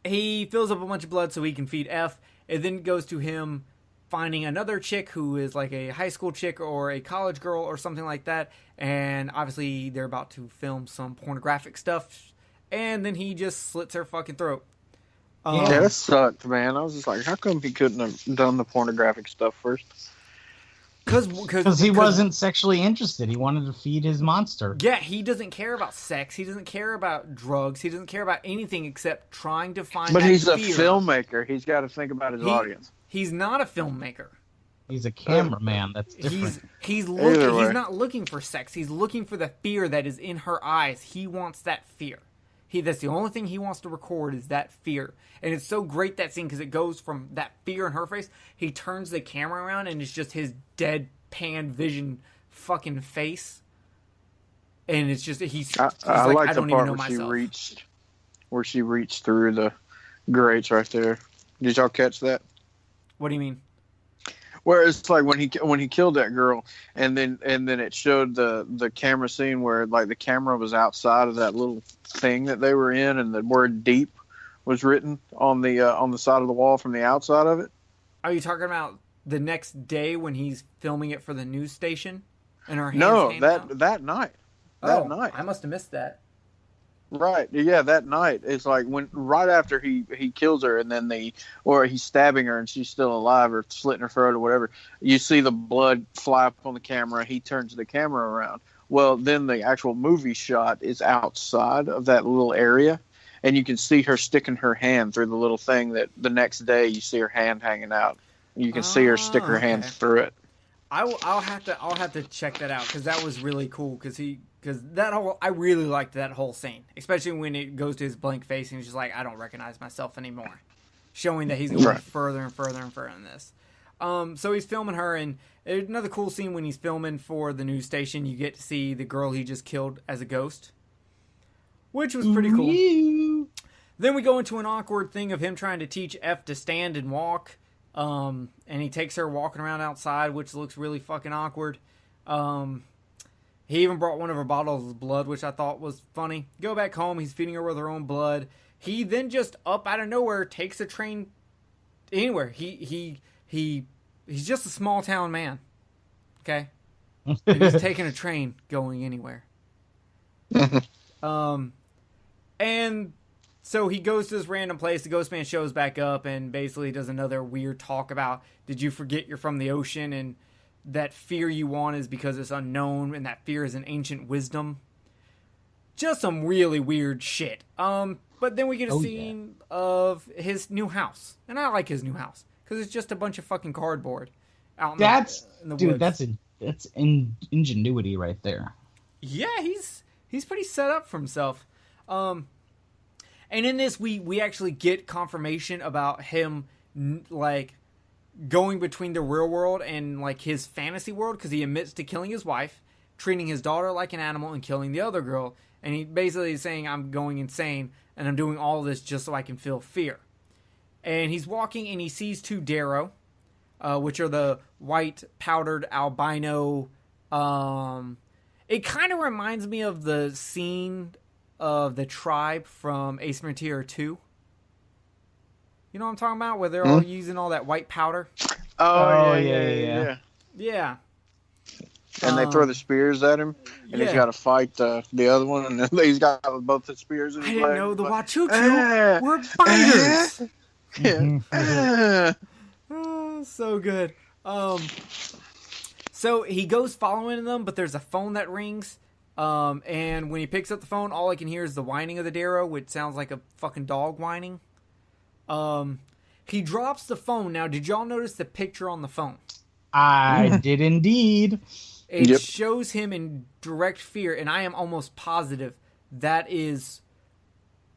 S2: he fills up a bunch of blood so he can feed F. It then goes to him finding another chick who is like a high school chick or a college girl or something like that. And obviously they're about to film some pornographic stuff. And then he just slits her fucking throat.
S5: Yeah, that sucked, man. I was just like, how come he couldn't have done the pornographic stuff first?
S3: Because he wasn't sexually interested. He wanted to feed his monster.
S2: Yeah, he doesn't care about sex. He doesn't care about drugs. He doesn't care about anything except trying to find.
S5: But he's a
S2: fear.
S5: filmmaker. He's got to think about his audience.
S2: He's not a filmmaker.
S3: He's a cameraman. That's different.
S2: He's not looking for sex. He's looking for the fear that is in her eyes. He wants that fear. That's the only thing he wants to record is that fear. And it's so great, that scene, because it goes from that fear in her face. He turns the camera around and it's just his deadpan vision fucking face. And it's just, he's
S5: I
S2: like,
S5: like
S2: I
S5: the
S2: don't
S5: part
S2: even know
S5: where
S2: myself.
S5: she reached through the grates right there. Did y'all catch that?
S2: What do you mean?
S5: Where it's like when he killed that girl, and then it showed the camera scene where like the camera was outside of that little thing that they were in, and the word "deep" was written on the side of the wall from the outside of it.
S2: Are you talking about the next day when he's filming it for the news station? And her hands
S5: that
S2: out?
S5: that night. That night.
S2: I must have missed that.
S5: Right. Yeah, that night. It's like when right after he kills her and then or he's stabbing her and she's still alive or slitting her throat or whatever. You see the blood fly up on the camera. He turns the camera around. Well, then the actual movie shot is outside of that little area, and you can see her sticking her hand through the little thing that the next day you see her hand hanging out. You can see her stick her hand through it.
S2: I'll have to check that out because that was really cool I really liked that whole scene, especially when it goes to his blank face and he's just like, I don't recognize myself anymore, showing that he's going further and further and further in this. So he's filming her, and another cool scene when he's filming for the news station, you get to see the girl he just killed as a ghost, which was pretty cool. Then we go into an awkward thing of him trying to teach F to stand and walk. And he takes her walking around outside, which looks really fucking awkward. He even brought one of her bottles of blood, which I thought was funny. Go back home, he's feeding her with her own blood. He then just up out of nowhere takes a train anywhere. He's just a small town man. Okay? And he's taking a train going anywhere. And so he goes to this random place. The ghost man shows back up and basically does another weird talk about, did you forget you're from the ocean? And that fear you want is because it's unknown, and that fear is an ancient wisdom. Just some really weird shit. But then we get a scene of his new house. And I like his new house because it's just a bunch of fucking cardboard out in the woods.
S3: That's ingenuity right there.
S2: Yeah, he's pretty set up for himself. And in this, we actually get confirmation about him, like, going between the real world and, like, his fantasy world, because he admits to killing his wife, treating his daughter like an animal, and killing the other girl. And he basically is saying, I'm going insane, and I'm doing all this just so I can feel fear. And he's walking, and he sees two Darrow, which are the white powdered albino. It kind of reminds me of the scene of the tribe from Ace Ventura 2. You know what I'm talking about? Where they're all using all that white powder.
S5: Oh, yeah.
S2: Yeah.
S5: And they throw the spears at him, and he's got to fight the other one, and then he's got both the spears in his leg.
S2: I didn't know the Wachuchu were fighters. Oh, so good. So he goes following them, but there's a phone that rings. And when he picks up the phone, all I can hear is the whining of the Darrow, which sounds like a fucking dog whining. He drops the phone. Now, did y'all notice the picture on the phone?
S3: I did indeed.
S2: It shows him in direct fear, and I am almost positive that is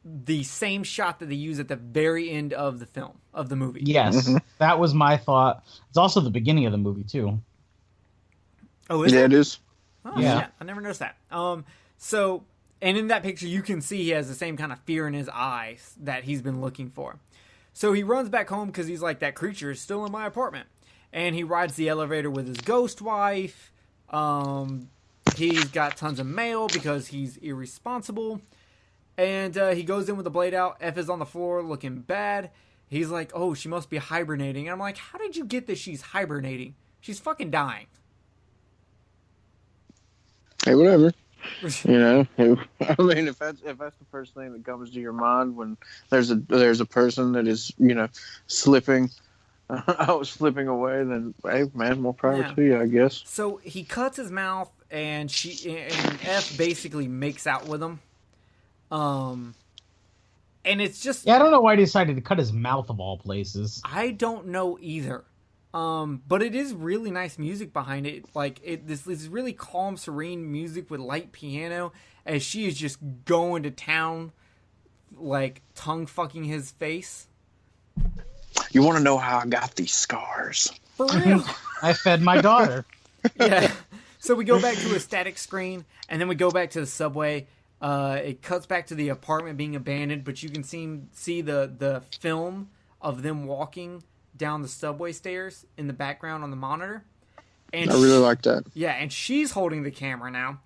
S2: the same shot that they use at the very end of the film, of the movie.
S3: Yes, that was my thought. It's also the beginning of the movie, too.
S2: Oh, is it?
S5: Yeah, it is.
S2: Oh, yeah. I never noticed that. So, and in that picture, you can see he has the same kind of fear in his eyes that he's been looking for. So he runs back home because he's like, that creature is still in my apartment. And he rides the elevator with his ghost wife. He's got tons of mail because he's irresponsible. And he goes in with the blade out. F is on the floor looking bad. He's like, oh, she must be hibernating. And I'm like, how did you get that she's hibernating? She's fucking dying.
S5: Hey, whatever. You know, I mean, if that's the first thing that comes to your mind when there's a person that is, you know, slipping, I was slipping away, then hey, man, more power to you, I guess.
S2: So he cuts his mouth, and F basically makes out with him. And it's just
S3: I don't know why he decided to cut his mouth of all places.
S2: I don't know either. But it is really nice music behind it. Like this really calm, serene music with light piano as she is just going to town, like tongue fucking his face.
S5: You want to know how I got these scars?
S2: For real?
S3: I fed my daughter.
S2: Yeah. So we go back to a static screen, and then we go back to the subway. It cuts back to the apartment being abandoned, but you can see the film of them walking down the subway stairs in the background on the monitor. And
S5: I really like that.
S2: Yeah, and she's holding the camera now.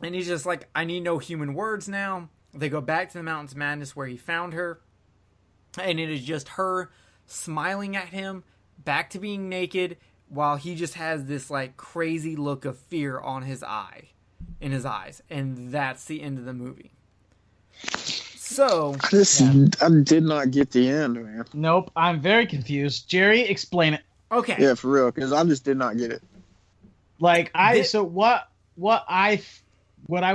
S2: And he's just like, I need no human words now. They go back to the Mountains of Madness where he found her. And it is just her smiling at him, back to being naked, while he just has this like crazy look of fear on his eye. in his eyes, and that's the end of the movie. So
S5: I did not get the end, man.
S3: Nope, I'm very confused. Jerry, explain it.
S2: okay,
S5: Yeah, for real, because I just did not get it.
S3: Like what I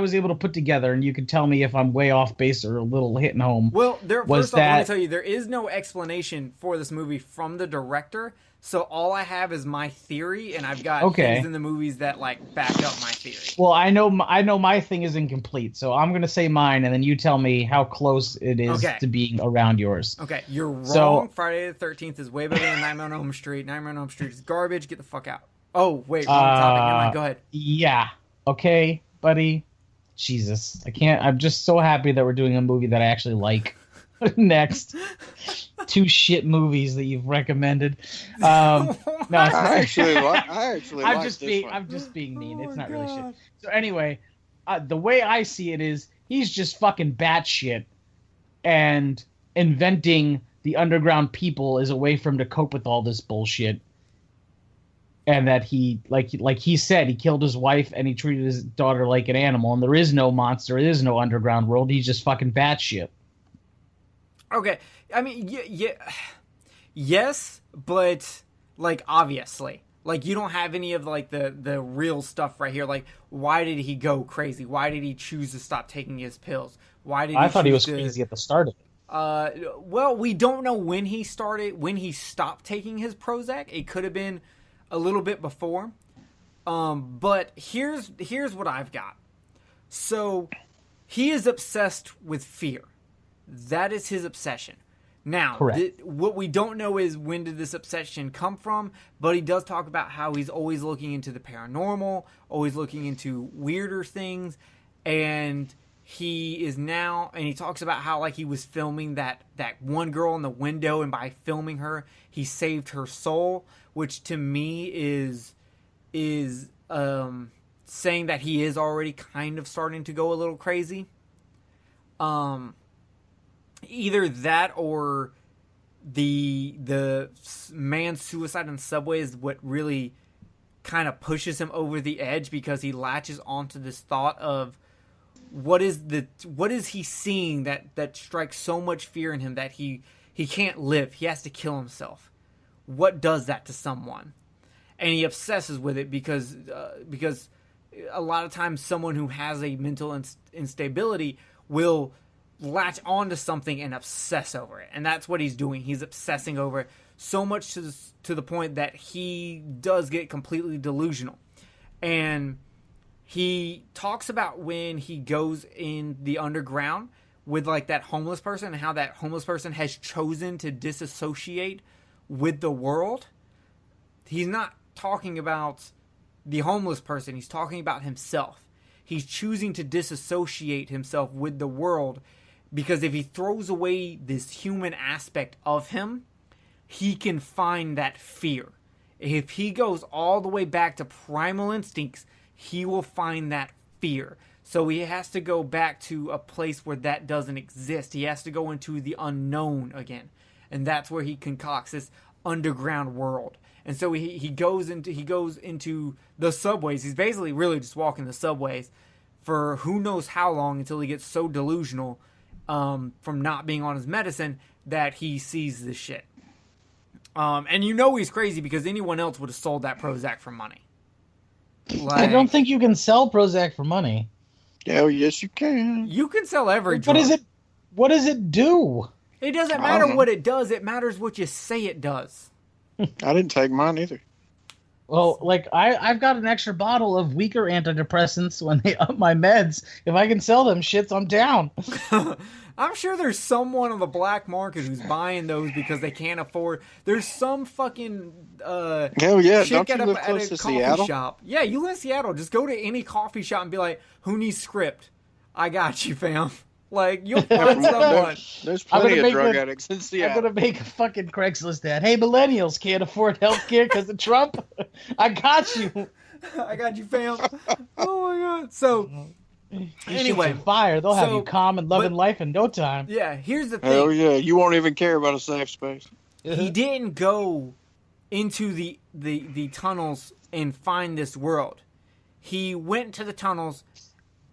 S3: was able to put together, and you can tell me if I'm way off base or a little hitting home.
S2: well,
S3: was
S2: first off, let me
S3: that-
S2: tell you, there is no explanation for this movie from the director. So all I have is my theory, and I've got things in the movies that like back up my theory.
S3: Well, I know my thing is incomplete, so I'm gonna say mine, and then you tell me how close it is to being around yours.
S2: Okay, you're wrong.
S3: So-
S2: Friday the 13th is way better than Nightmare on Elm Street. Nightmare on Elm Street is garbage. Get the fuck out. Oh, wait, wrong topic. Never mind. Go ahead.
S3: Yeah. Okay, buddy. Jesus, I can't. I'm just so happy that we're doing a movie that I actually like. Next, 2 shit movies that you've recommended. No,
S5: I actually like
S3: I'm just
S5: this one.
S3: I'm just being mean.
S2: Oh
S3: It's
S2: my
S3: not really shit.
S2: God.
S3: So anyway, the way I see it is he's just fucking batshit, and inventing the underground people is a way for him to cope with all this bullshit. And that he, like he said, he killed his wife and he treated his daughter like an animal. And there is no monster, there is no underground world. He's just fucking batshit.
S2: Okay, I mean, yes, but like obviously, like you don't have any of like the real stuff right here. Like, why did he go crazy? Why did he choose to stop taking his pills? Why did
S3: I thought he was
S2: choose to-
S3: crazy at the start of it.
S2: Well, we don't know when he stopped taking his Prozac. It could have been a little bit before. But here's what I've got. So he is obsessed with fear. That is his obsession. Now,
S3: Correct.
S2: What we don't know is when did this obsession come from, but he does talk about how he's always looking into the paranormal, always looking into weirder things, and he is now, and he talks about how like he was filming that one girl in the window, and by filming her, he saved her soul, which to me is saying that he is already kind of starting to go a little crazy. Either that or the man's suicide in the subway is what really kind of pushes him over the edge, because he latches onto this thought of what is he seeing that strikes so much fear in him that he can't live. He has to kill himself. What does that to someone? And he obsesses with it because a lot of times someone who has a mental instability will latch onto something and obsess over it, and that's what he's doing. He's obsessing over it so much to the point that he does get completely delusional. And he talks about when he goes in the underground with like that homeless person, and how that homeless person has chosen to disassociate with the world. He's not talking about the homeless person, he's talking about himself. He's choosing to disassociate himself with the world, because if he throws away this human aspect of him, he can find that fear. If he goes all the way back to primal instincts, he will find that fear. So he has to go back to a place where that doesn't exist. He has to go into the unknown again. And that's where he concocts this underground world. And so he goes into the subways. He's basically really just walking the subways for who knows how long, until he gets so delusional from not being on his medicine that he sees this shit. And you know he's crazy, because anyone else would have sold that Prozac for money.
S3: I don't think you can sell Prozac for money.
S5: Hell yes, you can.
S2: You can sell every drug.
S3: What does it do?
S2: It doesn't matter what it does. It matters what you say it does.
S5: I didn't take mine either.
S3: Well, like I've got an extra bottle of weaker antidepressants when they up my meds. If I can sell them shits, I'm down.
S2: I'm sure there's someone on the black market who's buying those because they can't afford. There's some fucking
S5: hell yeah!
S2: chick
S5: Don't you live close to
S2: coffee
S5: Seattle?
S2: shop. Yeah, you live in Seattle. Just go to any coffee shop and be like, "Who needs script? I got you, fam." Like, you'll find someone.
S5: There's plenty of drug addicts in
S3: I'm
S5: Seattle.
S3: gonna make a fucking Craigslist ad. Hey, millennials can't afford healthcare because of Trump. I got you.
S2: I got you, fam. Oh my god. So anyway,
S3: fire. They'll have you calm and loving life in no time.
S2: yeah, here's the thing.
S5: Hell yeah! You won't even care about a safe space.
S2: He didn't go into the tunnels and find this world. He went to the tunnels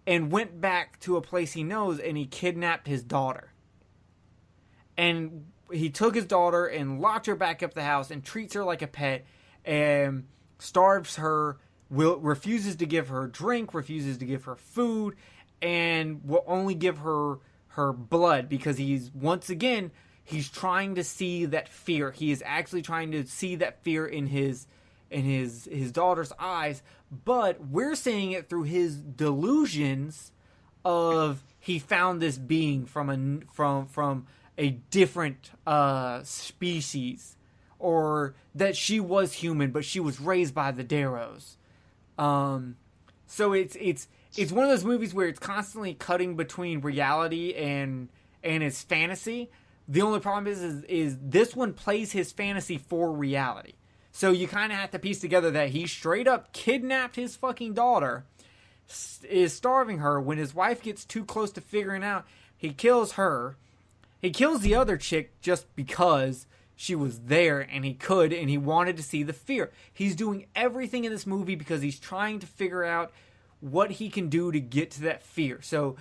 S2: and went back to a place he knows, and he kidnapped his daughter. And he took his daughter and locked her back up the house and treats her like a pet and starves her, refuses to give her a drink, refuses to give her food, and will only give her blood because he's trying to see that fear. He is actually trying to see that fear in his daughter's eyes, but we're seeing it through his delusions of he found this being from a different species, or that she was human but she was raised by the Darrows. So it's one of those movies where it's constantly cutting between reality and his fantasy. The only problem is this one plays his fantasy for reality. So you kind of have to piece together that he straight up kidnapped his fucking daughter, is starving her. When his wife gets too close to figuring out, he kills her. He kills the other chick just because she was there and he could, and he wanted to see the fear. He's doing everything in this movie because he's trying to figure out what he can do to get to that fear. So,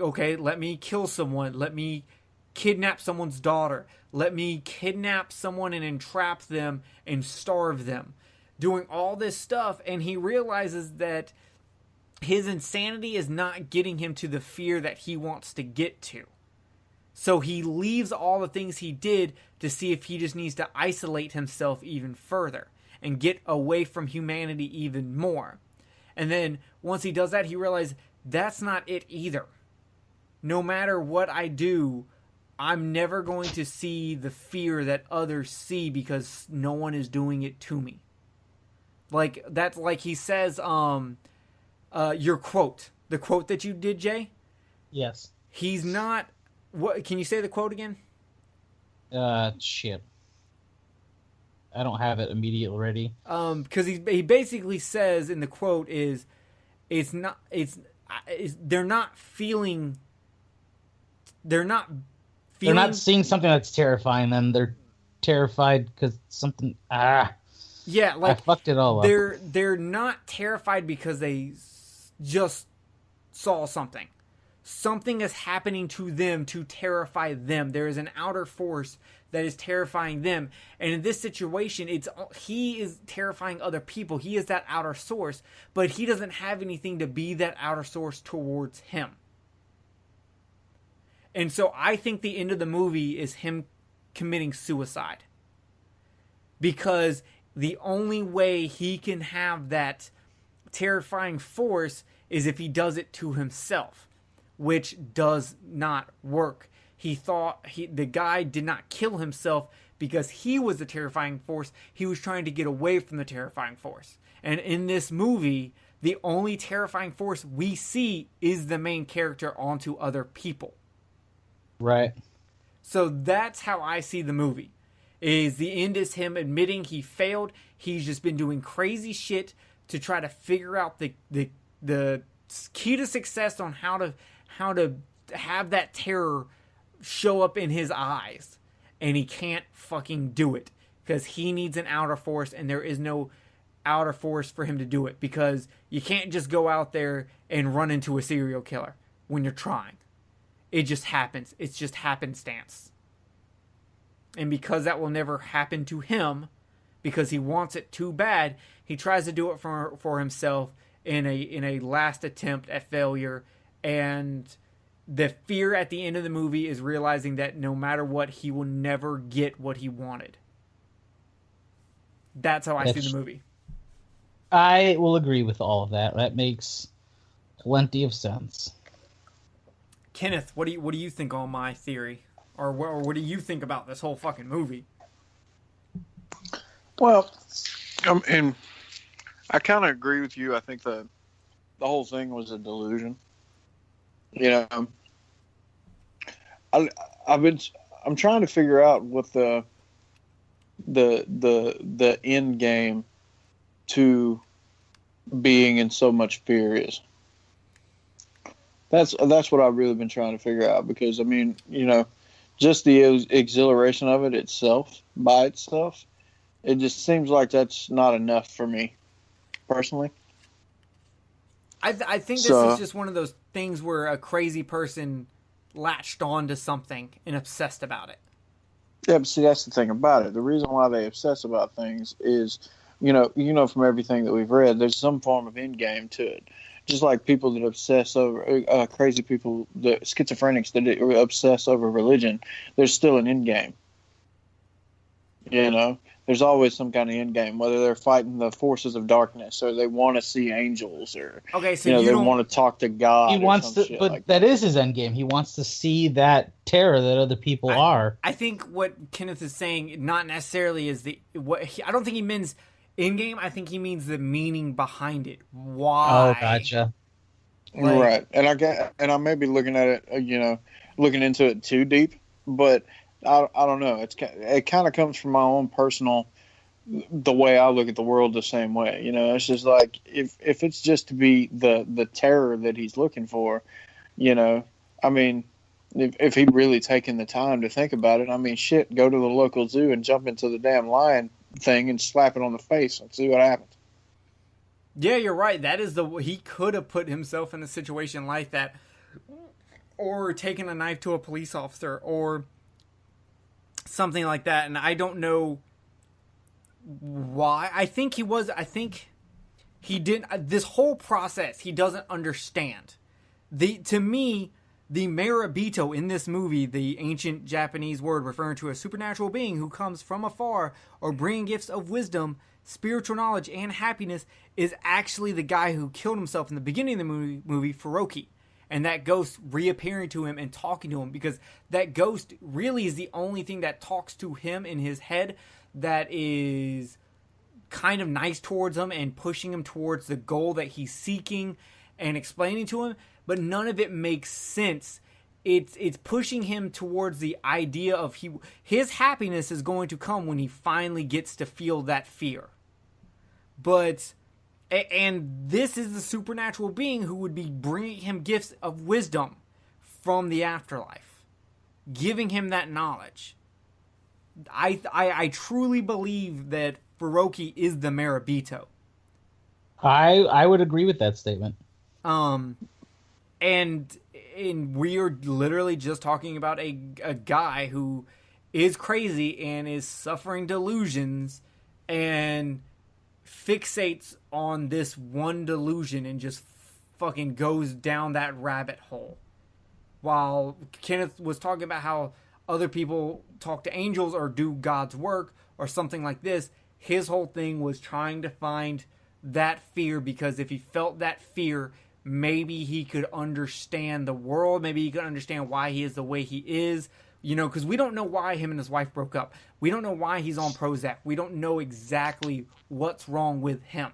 S2: okay, let me kill someone. Let me kidnap someone's daughter. Let me kidnap someone and entrap them and starve them. Doing all this stuff, and he realizes that his insanity is not getting him to the fear that he wants to get to. So he leaves all the things he did to see if he just needs to isolate himself even further and get away from humanity even more. And then once he does that, he realizes that's not it either. No matter what I do, I'm never going to see the fear that others see because no one is doing it to me. Like, that's like he says, your quote, the quote that you did, Jay?
S3: Yes.
S2: He's not, what, can you say the quote again?
S3: Shit. I don't have it immediately ready.
S2: Because he basically says in the quote they're not
S3: seeing something that's terrifying them. They're terrified because something.
S2: Yeah, like
S3: I fucked it all up.
S2: They're not terrified because they just saw something. Something is happening to them to terrify them. There is an outer force that is terrifying them. And in this situation, he is terrifying other people. He is that outer source, but he doesn't have anything to be that outer source towards him. And so I think the end of the movie is him committing suicide. Because the only way he can have that terrifying force is if he does it to himself, which does not work. He thought the guy did not kill himself because he was the terrifying force. He was trying to get away from the terrifying force. And in this movie, the only terrifying force we see is the main character onto other people.
S3: Right.
S2: So that's how I see the movie. Is the end is him admitting he failed. He's just been doing crazy shit to try to figure out the key to success on how to have that terror show up in his eyes, and he can't fucking do it because he needs an outer force, and there is no outer force for him to do it, because you can't just go out there and run into a serial killer when you're trying. It just happens. It's just happenstance. And because that will never happen to him, because he wants it too bad, he tries to do it for himself in a last attempt at failure. And the fear at the end of the movie is realizing that no matter what, he will never get what he wanted. That's how I see the movie.
S3: I will agree with all of that. That makes plenty of sense.
S2: Kenneth, what do you think on my theory? Or what do you think about this whole fucking movie?
S5: Well, and I kind of agree with you. I think the whole thing was a delusion. You know, I'm trying to figure out what the end game to being in so much fear is. That's what I've really been trying to figure out, because I mean, you know, just the exhilaration of it itself, by itself, it just seems like that's not enough for me, personally.
S2: I think this
S5: So-
S2: is just one of those things where a crazy person latched on to something and obsessed about it.
S5: Yeah, but see, that's the thing about it. The reason why they obsess about things is, from everything that we've read, there's some form of end game to it. Just like people that obsess over crazy people, the schizophrenics that obsess over religion, there's still an end game. There's always some kind of end game, whether they're fighting the forces of darkness or they want to see angels or
S2: Okay, so
S5: they
S2: don't
S5: want to talk to God.
S3: He wants to,
S5: shit
S3: but
S5: like
S3: that is his end game. He wants to see that terror that other people are.
S2: I think what Kenneth is saying not necessarily is I don't think he means in game. I think he means the meaning behind it. Why?
S3: Oh, gotcha.
S5: Right, and I may be looking at it, looking into it too deep, but I don't know. It kind of comes from my own personal, the way I look at the world the same way. It's just like if it's just to be the terror that he's looking for, I mean, if he'd really taken the time to think about it, I mean, shit, go to the local zoo and jump into the damn lion thing and slap it on the face and see what happens.
S2: Yeah, you're right. That is he could have put himself in a situation like that, or taken a knife to a police officer, or something like that. And I don't know why. I think he didn't. This whole process, he doesn't understand. To me, the Marebito in this movie, the ancient Japanese word referring to a supernatural being who comes from afar or bringing gifts of wisdom, spiritual knowledge, and happiness, is actually the guy who killed himself in the beginning of the movie Furoki. And that ghost reappearing to him and talking to him, because that ghost really is the only thing that talks to him in his head that is kind of nice towards him and pushing him towards the goal that he's seeking and explaining to him, but none of it makes sense. It's pushing him towards the idea of his happiness is going to come when he finally gets to feel that fear. And this is the supernatural being who would be bringing him gifts of wisdom from the afterlife, giving him that knowledge. I truly believe that Furoki is the Marebito.
S3: I would agree with that statement.
S2: And we are literally just talking about a guy who is crazy and is suffering delusions and fixates on this one delusion and just fucking goes down that rabbit hole. While Kenneth was talking about how other people talk to angels or do God's work or something like this, his whole thing was trying to find that fear, because if he felt that fear, maybe he could understand the world. Maybe he could understand why he is the way he is. Because we don't know why him and his wife broke up. We don't know why he's on Prozac. We don't know exactly what's wrong with him.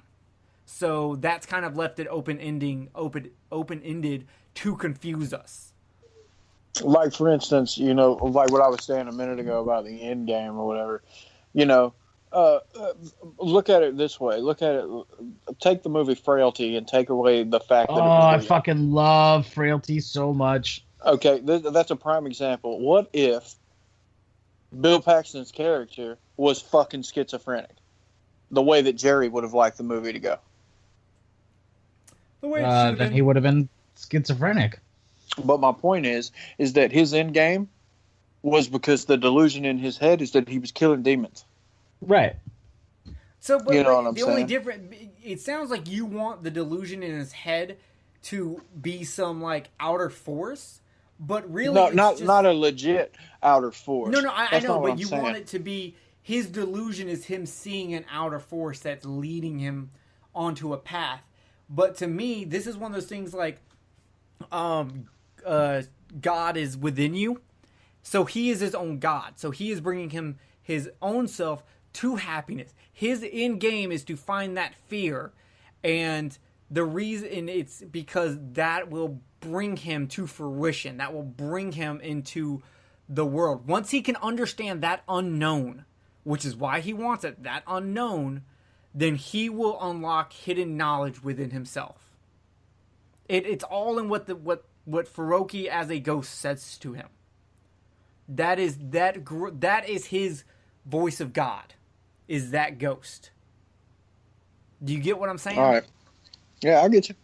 S2: So that's kind of left it open-ended to confuse us.
S5: Like, for instance, like what I was saying a minute ago about the end game or whatever, look at it this way. Take the movie Frailty and take away the fact that
S3: I fucking love Frailty so much.
S5: Okay, that's a prime example. What if Bill Paxton's character was fucking schizophrenic? The way that Jerry would have liked the movie to go.
S2: The way
S3: then he would have been schizophrenic.
S5: But my point is that his end game was because the delusion in his head is that he was killing demons.
S3: Right.
S2: So, but
S5: You know what I'm
S2: the only
S5: saying?
S2: difference, it sounds like you want the delusion in his head to be some like outer force, but really,
S5: No,
S2: it's
S5: not a legit outer force.
S2: No, I
S5: That's
S2: know,
S5: not what
S2: but
S5: I'm
S2: you
S5: saying.
S2: want it to be his delusion is him seeing an outer force that's leading him onto a path. But to me, this is one of those things like, God is within you, so he is his own God. So he is bringing him his own self to happiness. His end game is to find that fear, and the reason it's because that will bring him to fruition. That will bring him into the world. Once he can understand that unknown, which is why he wants it, that unknown, then he will unlock hidden knowledge within himself. It's all in what Furoki as a ghost says to him. That is his voice of God. Is that ghost? Do you get what I'm saying?
S5: All right. Yeah, I get you.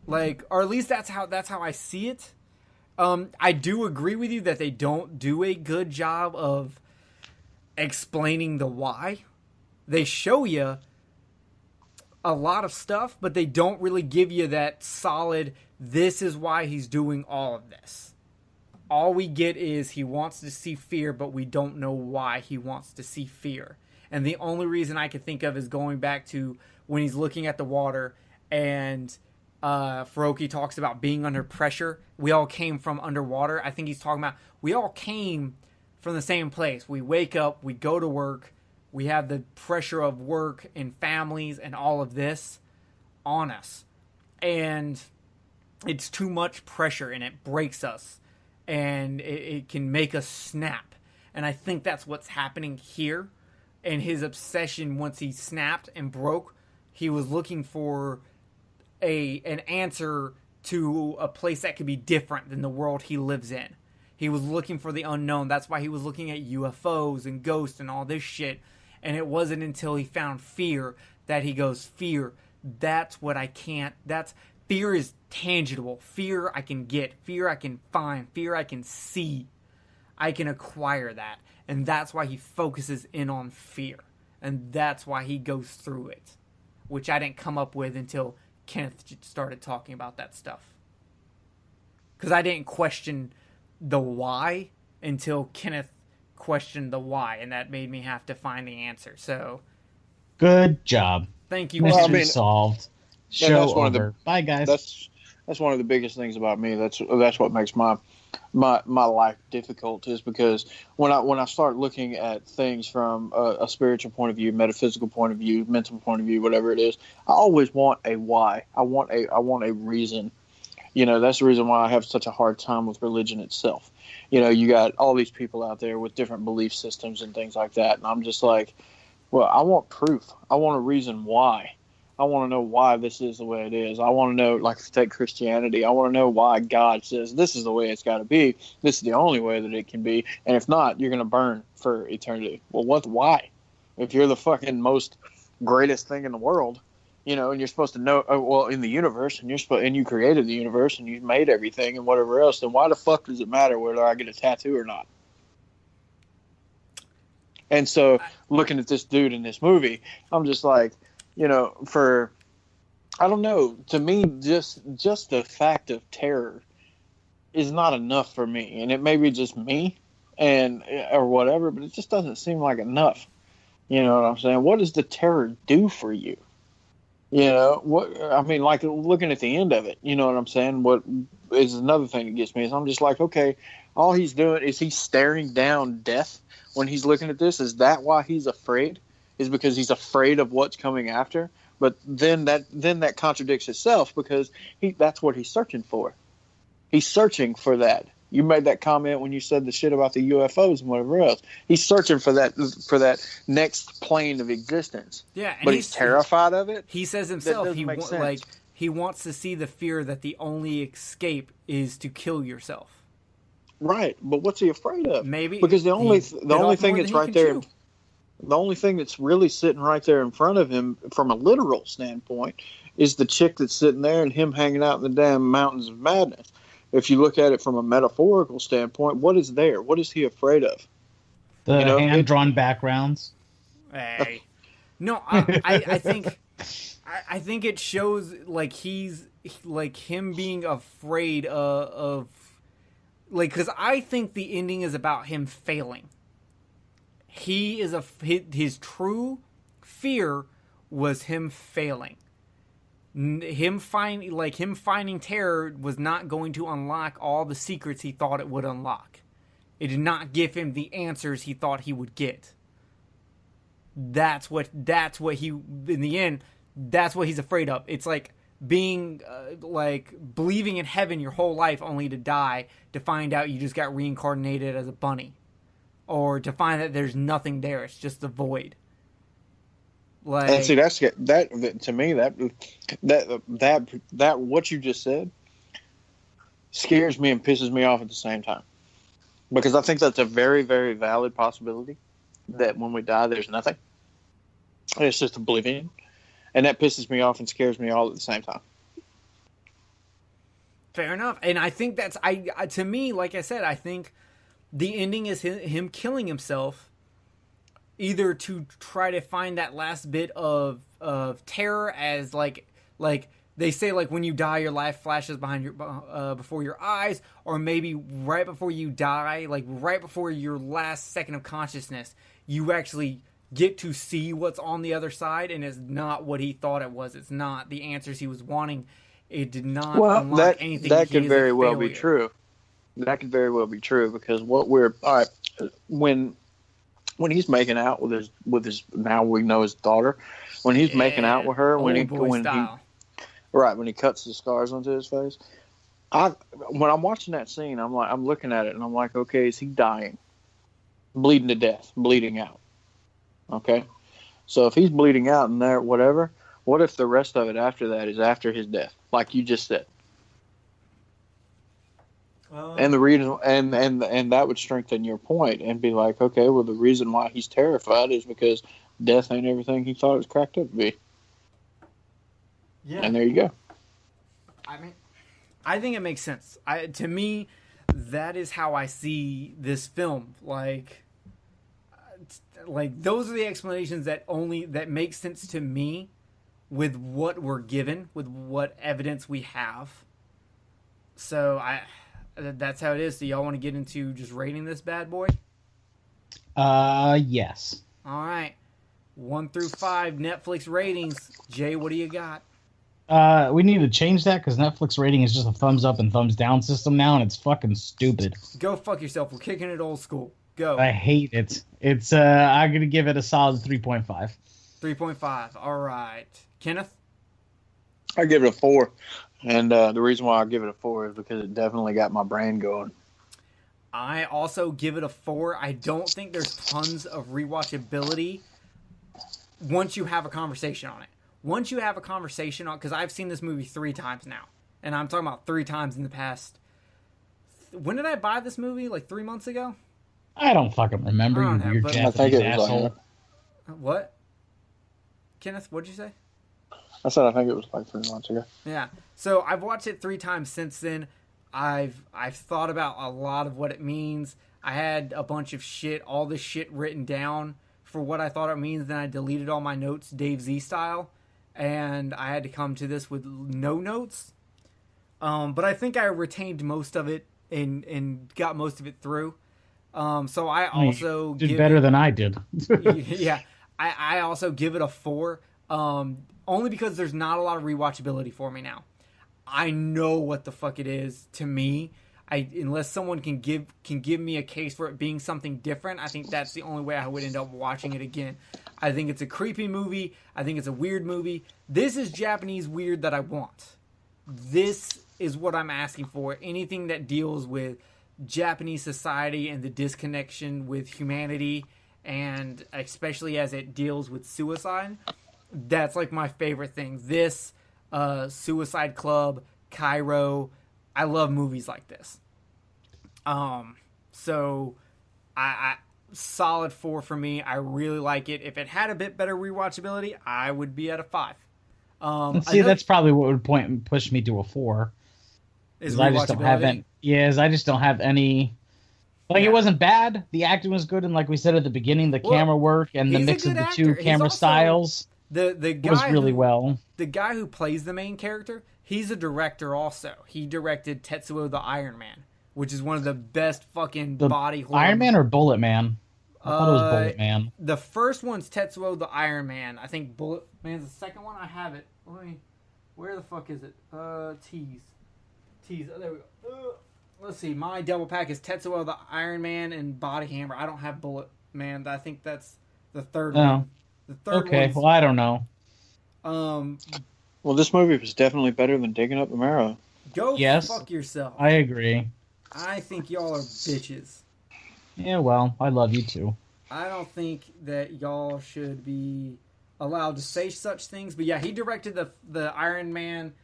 S2: Like, or at least that's how I see it. I do agree with you that they don't do a good job of explaining the why. They show you a lot of stuff, but they don't really give you that solid, this is why he's doing all of this. All we get is he wants to see fear, but we don't know why he wants to see fear. And the only reason I can think of is going back to when he's looking at the water and Furoki talks about being under pressure. We all came from underwater. I think he's talking about we all came from the same place. We wake up, we go to work, we have the pressure of work and families and all of this on us. And it's too much pressure and it breaks us. And it can make us snap. And I think that's what's happening here. And his obsession, once he snapped and broke, he was looking for an answer to a place that could be different than the world he lives in. He was looking for the unknown. That's why he was looking at UFOs and ghosts and all this shit. And it wasn't until he found fear that he goes, fear, that's what I can't, fear is tangible. Fear I can get. Fear I can find. Fear I can see. I can acquire that. And that's why he focuses in on fear. And that's why he goes through it. Which I didn't come up with until Kenneth started talking about that stuff. Because I didn't question the why until Kenneth questioned the why. And that made me have to find the answer. So,
S3: good job.
S2: Thank you.
S3: Mystery solved. Show over. Bye, guys.
S5: That's one of the biggest things about me. That's what makes my life difficult, is because when I start looking at things from a spiritual point of view, metaphysical point of view, mental point of view, whatever it is, I always want a why. I want a reason. You know, that's the reason why I have such a hard time with religion itself. You know, you got all these people out there with different belief systems and things like that, and I'm just like, well, I want proof. I want a reason why. I want to know why this is the way it is. I want to know, like, if you take Christianity, I want to know why God says this is the way it's got to be. This is the only way that it can be. And if not, you're going to burn for eternity. Well, why? If you're the fucking most greatest thing in the world, you know, and you're supposed to know, in the universe, and you created the universe and you made everything and whatever else, then why the fuck does it matter whether I get a tattoo or not? And so, looking at this dude in this movie, I'm just like, you know, I don't know, to me, just the fact of terror is not enough for me. And it may be just me or whatever, but it just doesn't seem like enough. You know what I'm saying? What does the terror do for you? You know, like looking at the end of it, you know what I'm saying? What is another thing that gets me is I'm just like, okay, all he's doing is he's staring down death when he's looking at this. Is that why he's afraid? Is because he's afraid of what's coming after. But then that contradicts itself, because that's what he's searching for. He's searching for that. You made that comment when you said the shit about the UFOs and whatever else. He's searching for that next plane of existence.
S2: Yeah, and
S5: but he's terrified of it.
S2: He says himself he wants to see the fear that the only escape is to kill yourself.
S5: Right, but what's he afraid of?
S2: Maybe
S5: because the only thing that's right there. The only thing that's really sitting right there in front of him from a literal standpoint is the chick that's sitting there and him hanging out in the damn mountains of madness. If you look at it from a metaphorical standpoint, what is there? What is he afraid of?
S3: The hand-drawn backgrounds.
S2: Hey. No, I think it shows like he's like him being afraid of like, because I think the ending is about him failing. His true fear was him failing. Him finding terror was not going to unlock all the secrets he thought it would unlock. It did not give him the answers he thought he would get. That's what he, in the end, that's what he's afraid of. It's like being believing in heaven your whole life only to die to find out you just got reincarnated as a bunny. Or to find that there's nothing there, it's just the void. Like,
S5: and see, that to me, that what you just said scares me and pisses me off at the same time, because I think that's a very, very valid possibility that when we die, there's nothing. It's just oblivion, and that pisses me off and scares me all at the same time.
S2: Fair enough. And I think that's to me, like I said, I think the ending is him killing himself, either to try to find that last bit of terror, as like they say, like when you die, your life flashes behind your before your eyes, or maybe right before you die, like right before your last second of consciousness, you actually get to see what's on the other side, and it's not what he thought it was. It's not the answers he was wanting. It did not unlock anything.
S5: That could very well be true. That could very well be true, because what we're all right when he's making out with his now we know his daughter, when he's making out with her, when he cuts the scars onto his face. When I'm watching that scene, I'm looking at it and I'm like, okay, is he dying, bleeding to death, bleeding out? Okay, so if he's bleeding out and there, whatever. What if the rest of it after that is after his death, like you just said? And the reason, and that would strengthen your point and be like, okay, well, the reason why he's terrified is because death ain't everything he thought it was cracked up to be. Yeah. And there you go.
S2: I mean, I think it makes sense. To me, that is how I see this film. Like those are the explanations that make sense to me, with what we're given, with what evidence we have. So that's how it is. So y'all want to get into just rating this bad boy?
S3: Yes.
S2: All right. 1 through 5 Netflix ratings. Jay, what do you got?
S3: We need to change that, because Netflix rating is just a thumbs up and thumbs down system now, and it's fucking stupid.
S2: Go fuck yourself. We're kicking it old school. Go.
S3: I hate it. It's I'm gonna give it a solid 3.5.
S2: 3.5. All right. Kenneth?
S5: I give it a 4. And the reason why I give it a 4 is because it definitely got my brain going.
S2: I also give it a 4. I don't think there's tons of rewatchability once you have a conversation on it. Once you have a conversation on, because I've seen this movie 3 times now. And I'm talking about 3 times in the past. When did I buy this movie? Like 3 months ago?
S3: I don't fucking remember.
S2: I don't
S3: You
S2: have,
S3: Japanese
S5: I think it was
S3: asshole.
S5: like
S2: What? Kenneth, what'd you say?
S5: I said I think it was like 3 months ago.
S2: Yeah. So I've watched it 3 times since then. I've thought about a lot of what it means. I had a bunch of shit, all this shit written down for what I thought it means. Then I deleted all my notes, Dave Z style, and I had to come to this with no notes. But I think I retained most of it and got most of it through. So I also
S3: did better than I did.
S2: Yeah. I also give it a 4. Only because there's not a lot of rewatchability for me now. I know what the fuck it is to me. Unless someone can give me a case for it being something different, I think that's the only way I would end up watching it again. I think it's a creepy movie. I think it's a weird movie. This is Japanese weird that I want. This is what I'm asking for. Anything that deals with Japanese society and the disconnection with humanity, and especially as it deals with suicide, that's like my favorite thing. This, Suicide Club, Cairo, I love movies like this. So I solid 4 for me. I really like it. If it had a bit better rewatchability, I would be at a 5.
S3: See, that's probably what would push me to a 4.
S2: Is
S3: I just don't have any. Yes, I just don't have any. Like, it wasn't bad. The acting was good, and like we said at the beginning, the camera work and the mix of the two camera styles
S2: the guy
S3: was really well.
S2: The guy who plays the main character, he's a director also. He directed Tetsuo the Iron Man, which is one of the best fucking body horror.
S3: Iron Man or Bullet Man? I thought it was Bullet Man.
S2: The first one's Tetsuo the Iron Man. I think Bullet Man's the second one. I have it. Where the fuck is it? Tease. Oh, there we go. Let's see. My double pack is Tetsuo the Iron Man and Body Hammer. I don't have Bullet Man. I think that's the third one. The third
S3: okay. Well, I don't know.
S5: Well, this movie was definitely better than Digging Up the Marrow.
S2: Go fuck yourself.
S3: I agree.
S2: I think y'all are bitches.
S3: Yeah, well, I love you too.
S2: I don't think that y'all should be allowed to say such things. But yeah, he directed the Iron Man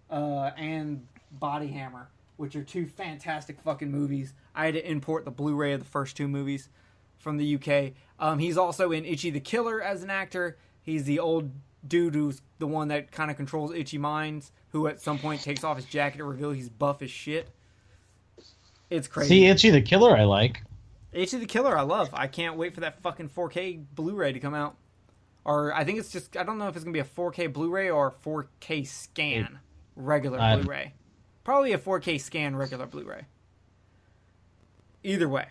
S2: and Body Hammer, which are 2 fantastic fucking movies. I had to import the Blu-ray of the first 2 movies from the UK. He's also in Ichi the Killer as an actor. He's the old dude who's the one that kind of controls Itchy Minds, who at some point takes off his jacket to reveal he's buff as shit. It's crazy.
S3: See, Itchy the Killer I like.
S2: Itchy the Killer I love. I can't wait for that fucking 4K Blu-ray to come out. Or I think it's just, I don't know if it's going to be a 4K Blu-ray or a 4K scan regular Blu-ray. Probably a 4K scan regular Blu-ray. Either way.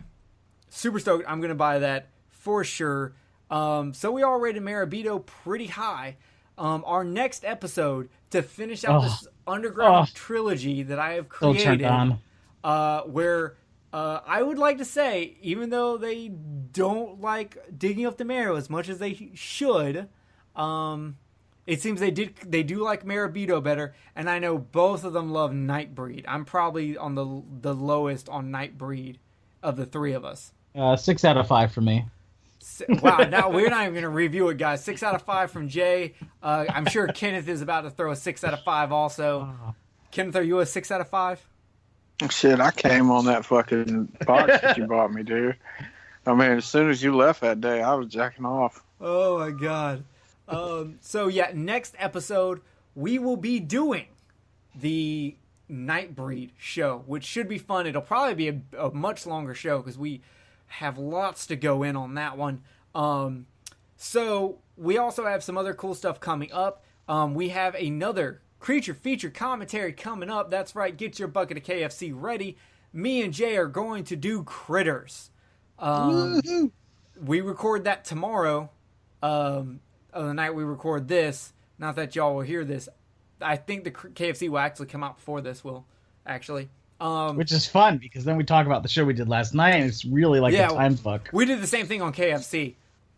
S2: Super stoked. I'm going to buy that for sure. So we all rated Marebito pretty high. Our next episode to finish out this underground trilogy that I have created, where I would like to say, even though they don't like digging up the marrow as much as they should, it seems they do like Marebito better, and I know both of them love Nightbreed. I'm probably on the lowest on Nightbreed of the three of us.
S3: 6 out of 5 for me.
S2: Wow, now we're not even going to review it, guys. 6 out of 5 from Jay. I'm sure Kenneth is about to throw a 6 out of 5 also. Kenneth, are you a 6 out of 5?
S5: Shit, I came on that fucking box that you bought me, dude. I mean, as soon as you left that day, I was jacking off.
S2: Oh, my God. So, yeah, next episode, we will be doing the Nightbreed show, which should be fun. It'll probably be a much longer show because we have lots to go in on that one. So we also have some other cool stuff coming up. We have another creature feature commentary coming up. That's right. Get your bucket of KFC ready. Me and Jay are going to do Critters. We record that tomorrow. Of the night we record this. Not that y'all will hear this. I think the KFC will actually come out before this will, actually.
S3: Which is fun, because then we talk about the show we did last night, and it's really like a time fuck.
S2: We did the same thing on KFC.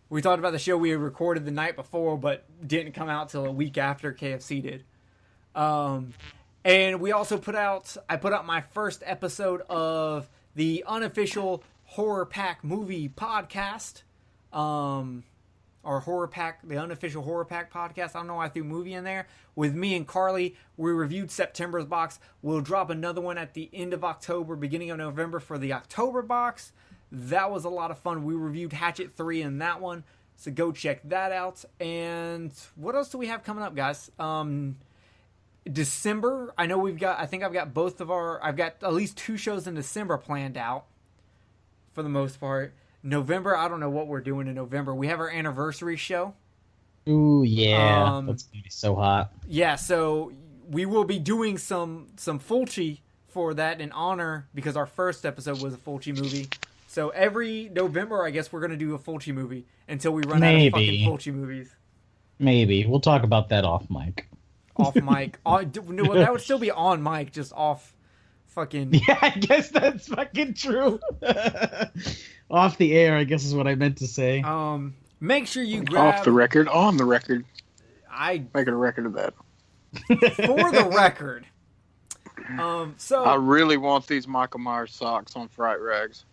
S2: We talked about the show we had recorded the night before, but didn't come out till a week after KFC did. And we also I put out my first episode of the unofficial HorrorPack movie podcast. Our HorrorPack, the unofficial HorrorPack podcast. I don't know why I threw movie in there. With me and Carly, we reviewed September's box. We'll drop another one at the end of October, beginning of November for the October box. That was a lot of fun. We reviewed Hatchet 3 in that one, so go check that out. And what else do we have coming up, guys? December, I think I've got at least 2 shows in December planned out for the most part. November, I don't know what we're doing in November. We have our anniversary show.
S3: Ooh, yeah. That's going to be so hot.
S2: Yeah, so we will be doing some Fulci for that in honor, because our first episode was a Fulci movie. So every November, I guess we're going to do a Fulci movie until we run out of fucking Fulci movies.
S3: Maybe. We'll talk about that off mic.
S2: Off mic. Well, that would still be on mic, just off fucking...
S3: Yeah, I guess that's fucking true. Off the air, I guess is what I meant to say.
S2: Make sure you grab...
S5: Off the record, on the record.
S2: I
S5: make a record of that.
S2: For the record. So
S5: I really want these Michael Myers socks on Fright Rags.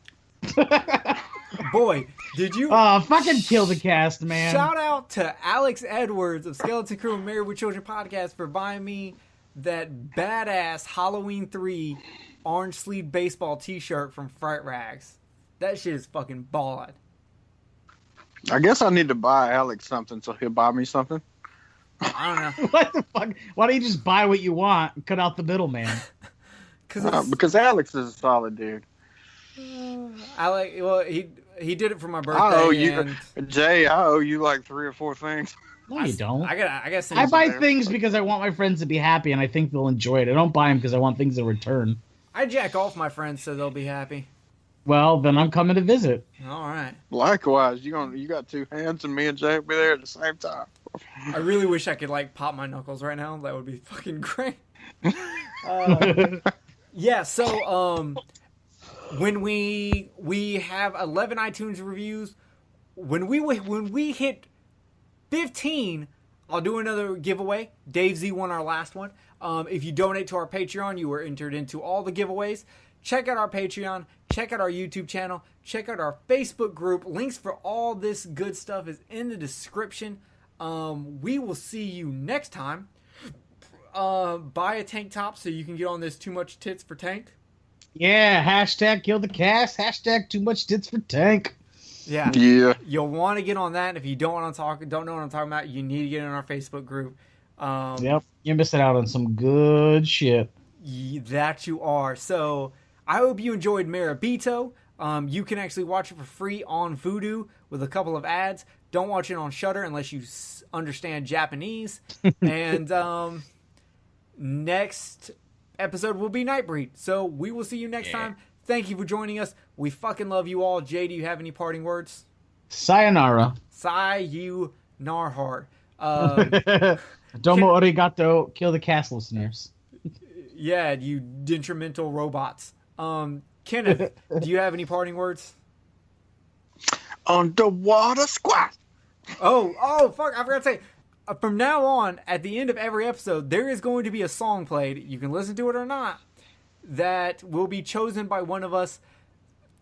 S2: Boy, did you...
S3: Oh, fucking kill the cast, man.
S2: Shout out to Alex Edwards of Skeleton Crew and Married with Children podcast for buying me that badass Halloween 3 orange sleeve baseball t-shirt from Fright Rags. That shit is fucking ballin'.
S5: I guess I need to buy Alex something so he'll buy me something.
S2: I don't know.
S3: What the fuck? Why don't you just buy what you want and cut out the middleman?
S5: Because Alex is a solid dude.
S2: Alex, well, he did it for my birthday.
S5: I owe you, Jay. I owe you like 3 or 4 things.
S3: No, you don't.
S2: I
S3: buy things because I want my friends to be happy, and I think they'll enjoy it. I don't buy them because I want things in return.
S2: I jack off my friends so they'll be happy.
S3: Well, then I'm coming to visit.
S2: All right.
S5: Likewise, you got 2 hands, and me and Jay will be there at the same time.
S2: I really wish I could pop my knuckles right now. That would be fucking great. Yeah. So when we have 11 iTunes reviews, when we hit 15, I'll do another giveaway. Dave Z won our last one. If you donate to our Patreon, you were entered into all the giveaways. Check out our Patreon. Check out our YouTube channel. Check out our Facebook group. Links for all this good stuff is in the description. We will see you next time. Buy a tank top so you can get on this Too Much Tits for Tank.
S3: Yeah, hashtag kill the cast. Hashtag Too Much Tits for Tank.
S2: Yeah.
S5: Yeah.
S2: You'll want to get on that. And if you don't know what I'm talking about, you need to get in our Facebook group.
S3: Yep. You're missing out on some good shit.
S2: That you are. So I hope you enjoyed Marebito. You can actually watch it for free on Vudu with a couple of ads. Don't watch it on Shudder unless you understand Japanese. And next episode will be Nightbreed. So we will see you next time. Thank you for joining us. We fucking love you all. Jay, do you have any parting words?
S3: Sayonara.
S2: Sayonara.
S3: Domo arigato. Kill the cast listeners.
S2: Yeah, you detrimental robots. Kenneth, do you have any parting words?
S5: Underwater squat.
S2: Oh, fuck! I forgot to say. From now on, at the end of every episode, there is going to be a song played. You can listen to it or not. That will be chosen by one of us.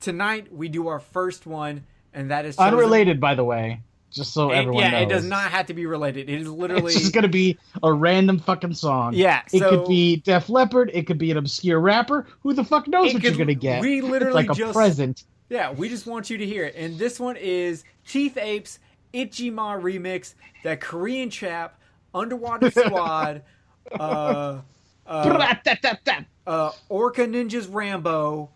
S2: Tonight, we do our first one, and that is chosen...
S3: unrelated, by the way. Just so everyone knows.
S2: Yeah, it does not have to be related. It is literally...
S3: It's just going to be a random fucking song.
S2: Yeah,
S3: It could be Def Leppard. It could be an obscure rapper. Who the fuck knows what you're going to get?
S2: We literally
S3: it's like a present.
S2: Yeah, we just want you to hear it. And this one is Teeth Apes, Ichima Remix, that Korean chap, Underwater Squad, Orca Ninjas Rambo.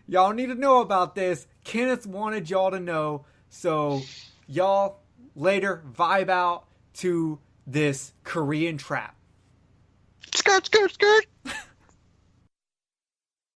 S2: Y'all need to know about this. Kenneth wanted y'all to know. So, y'all later vibe out to this Korean trap.
S5: Skirt, skirt, skirt.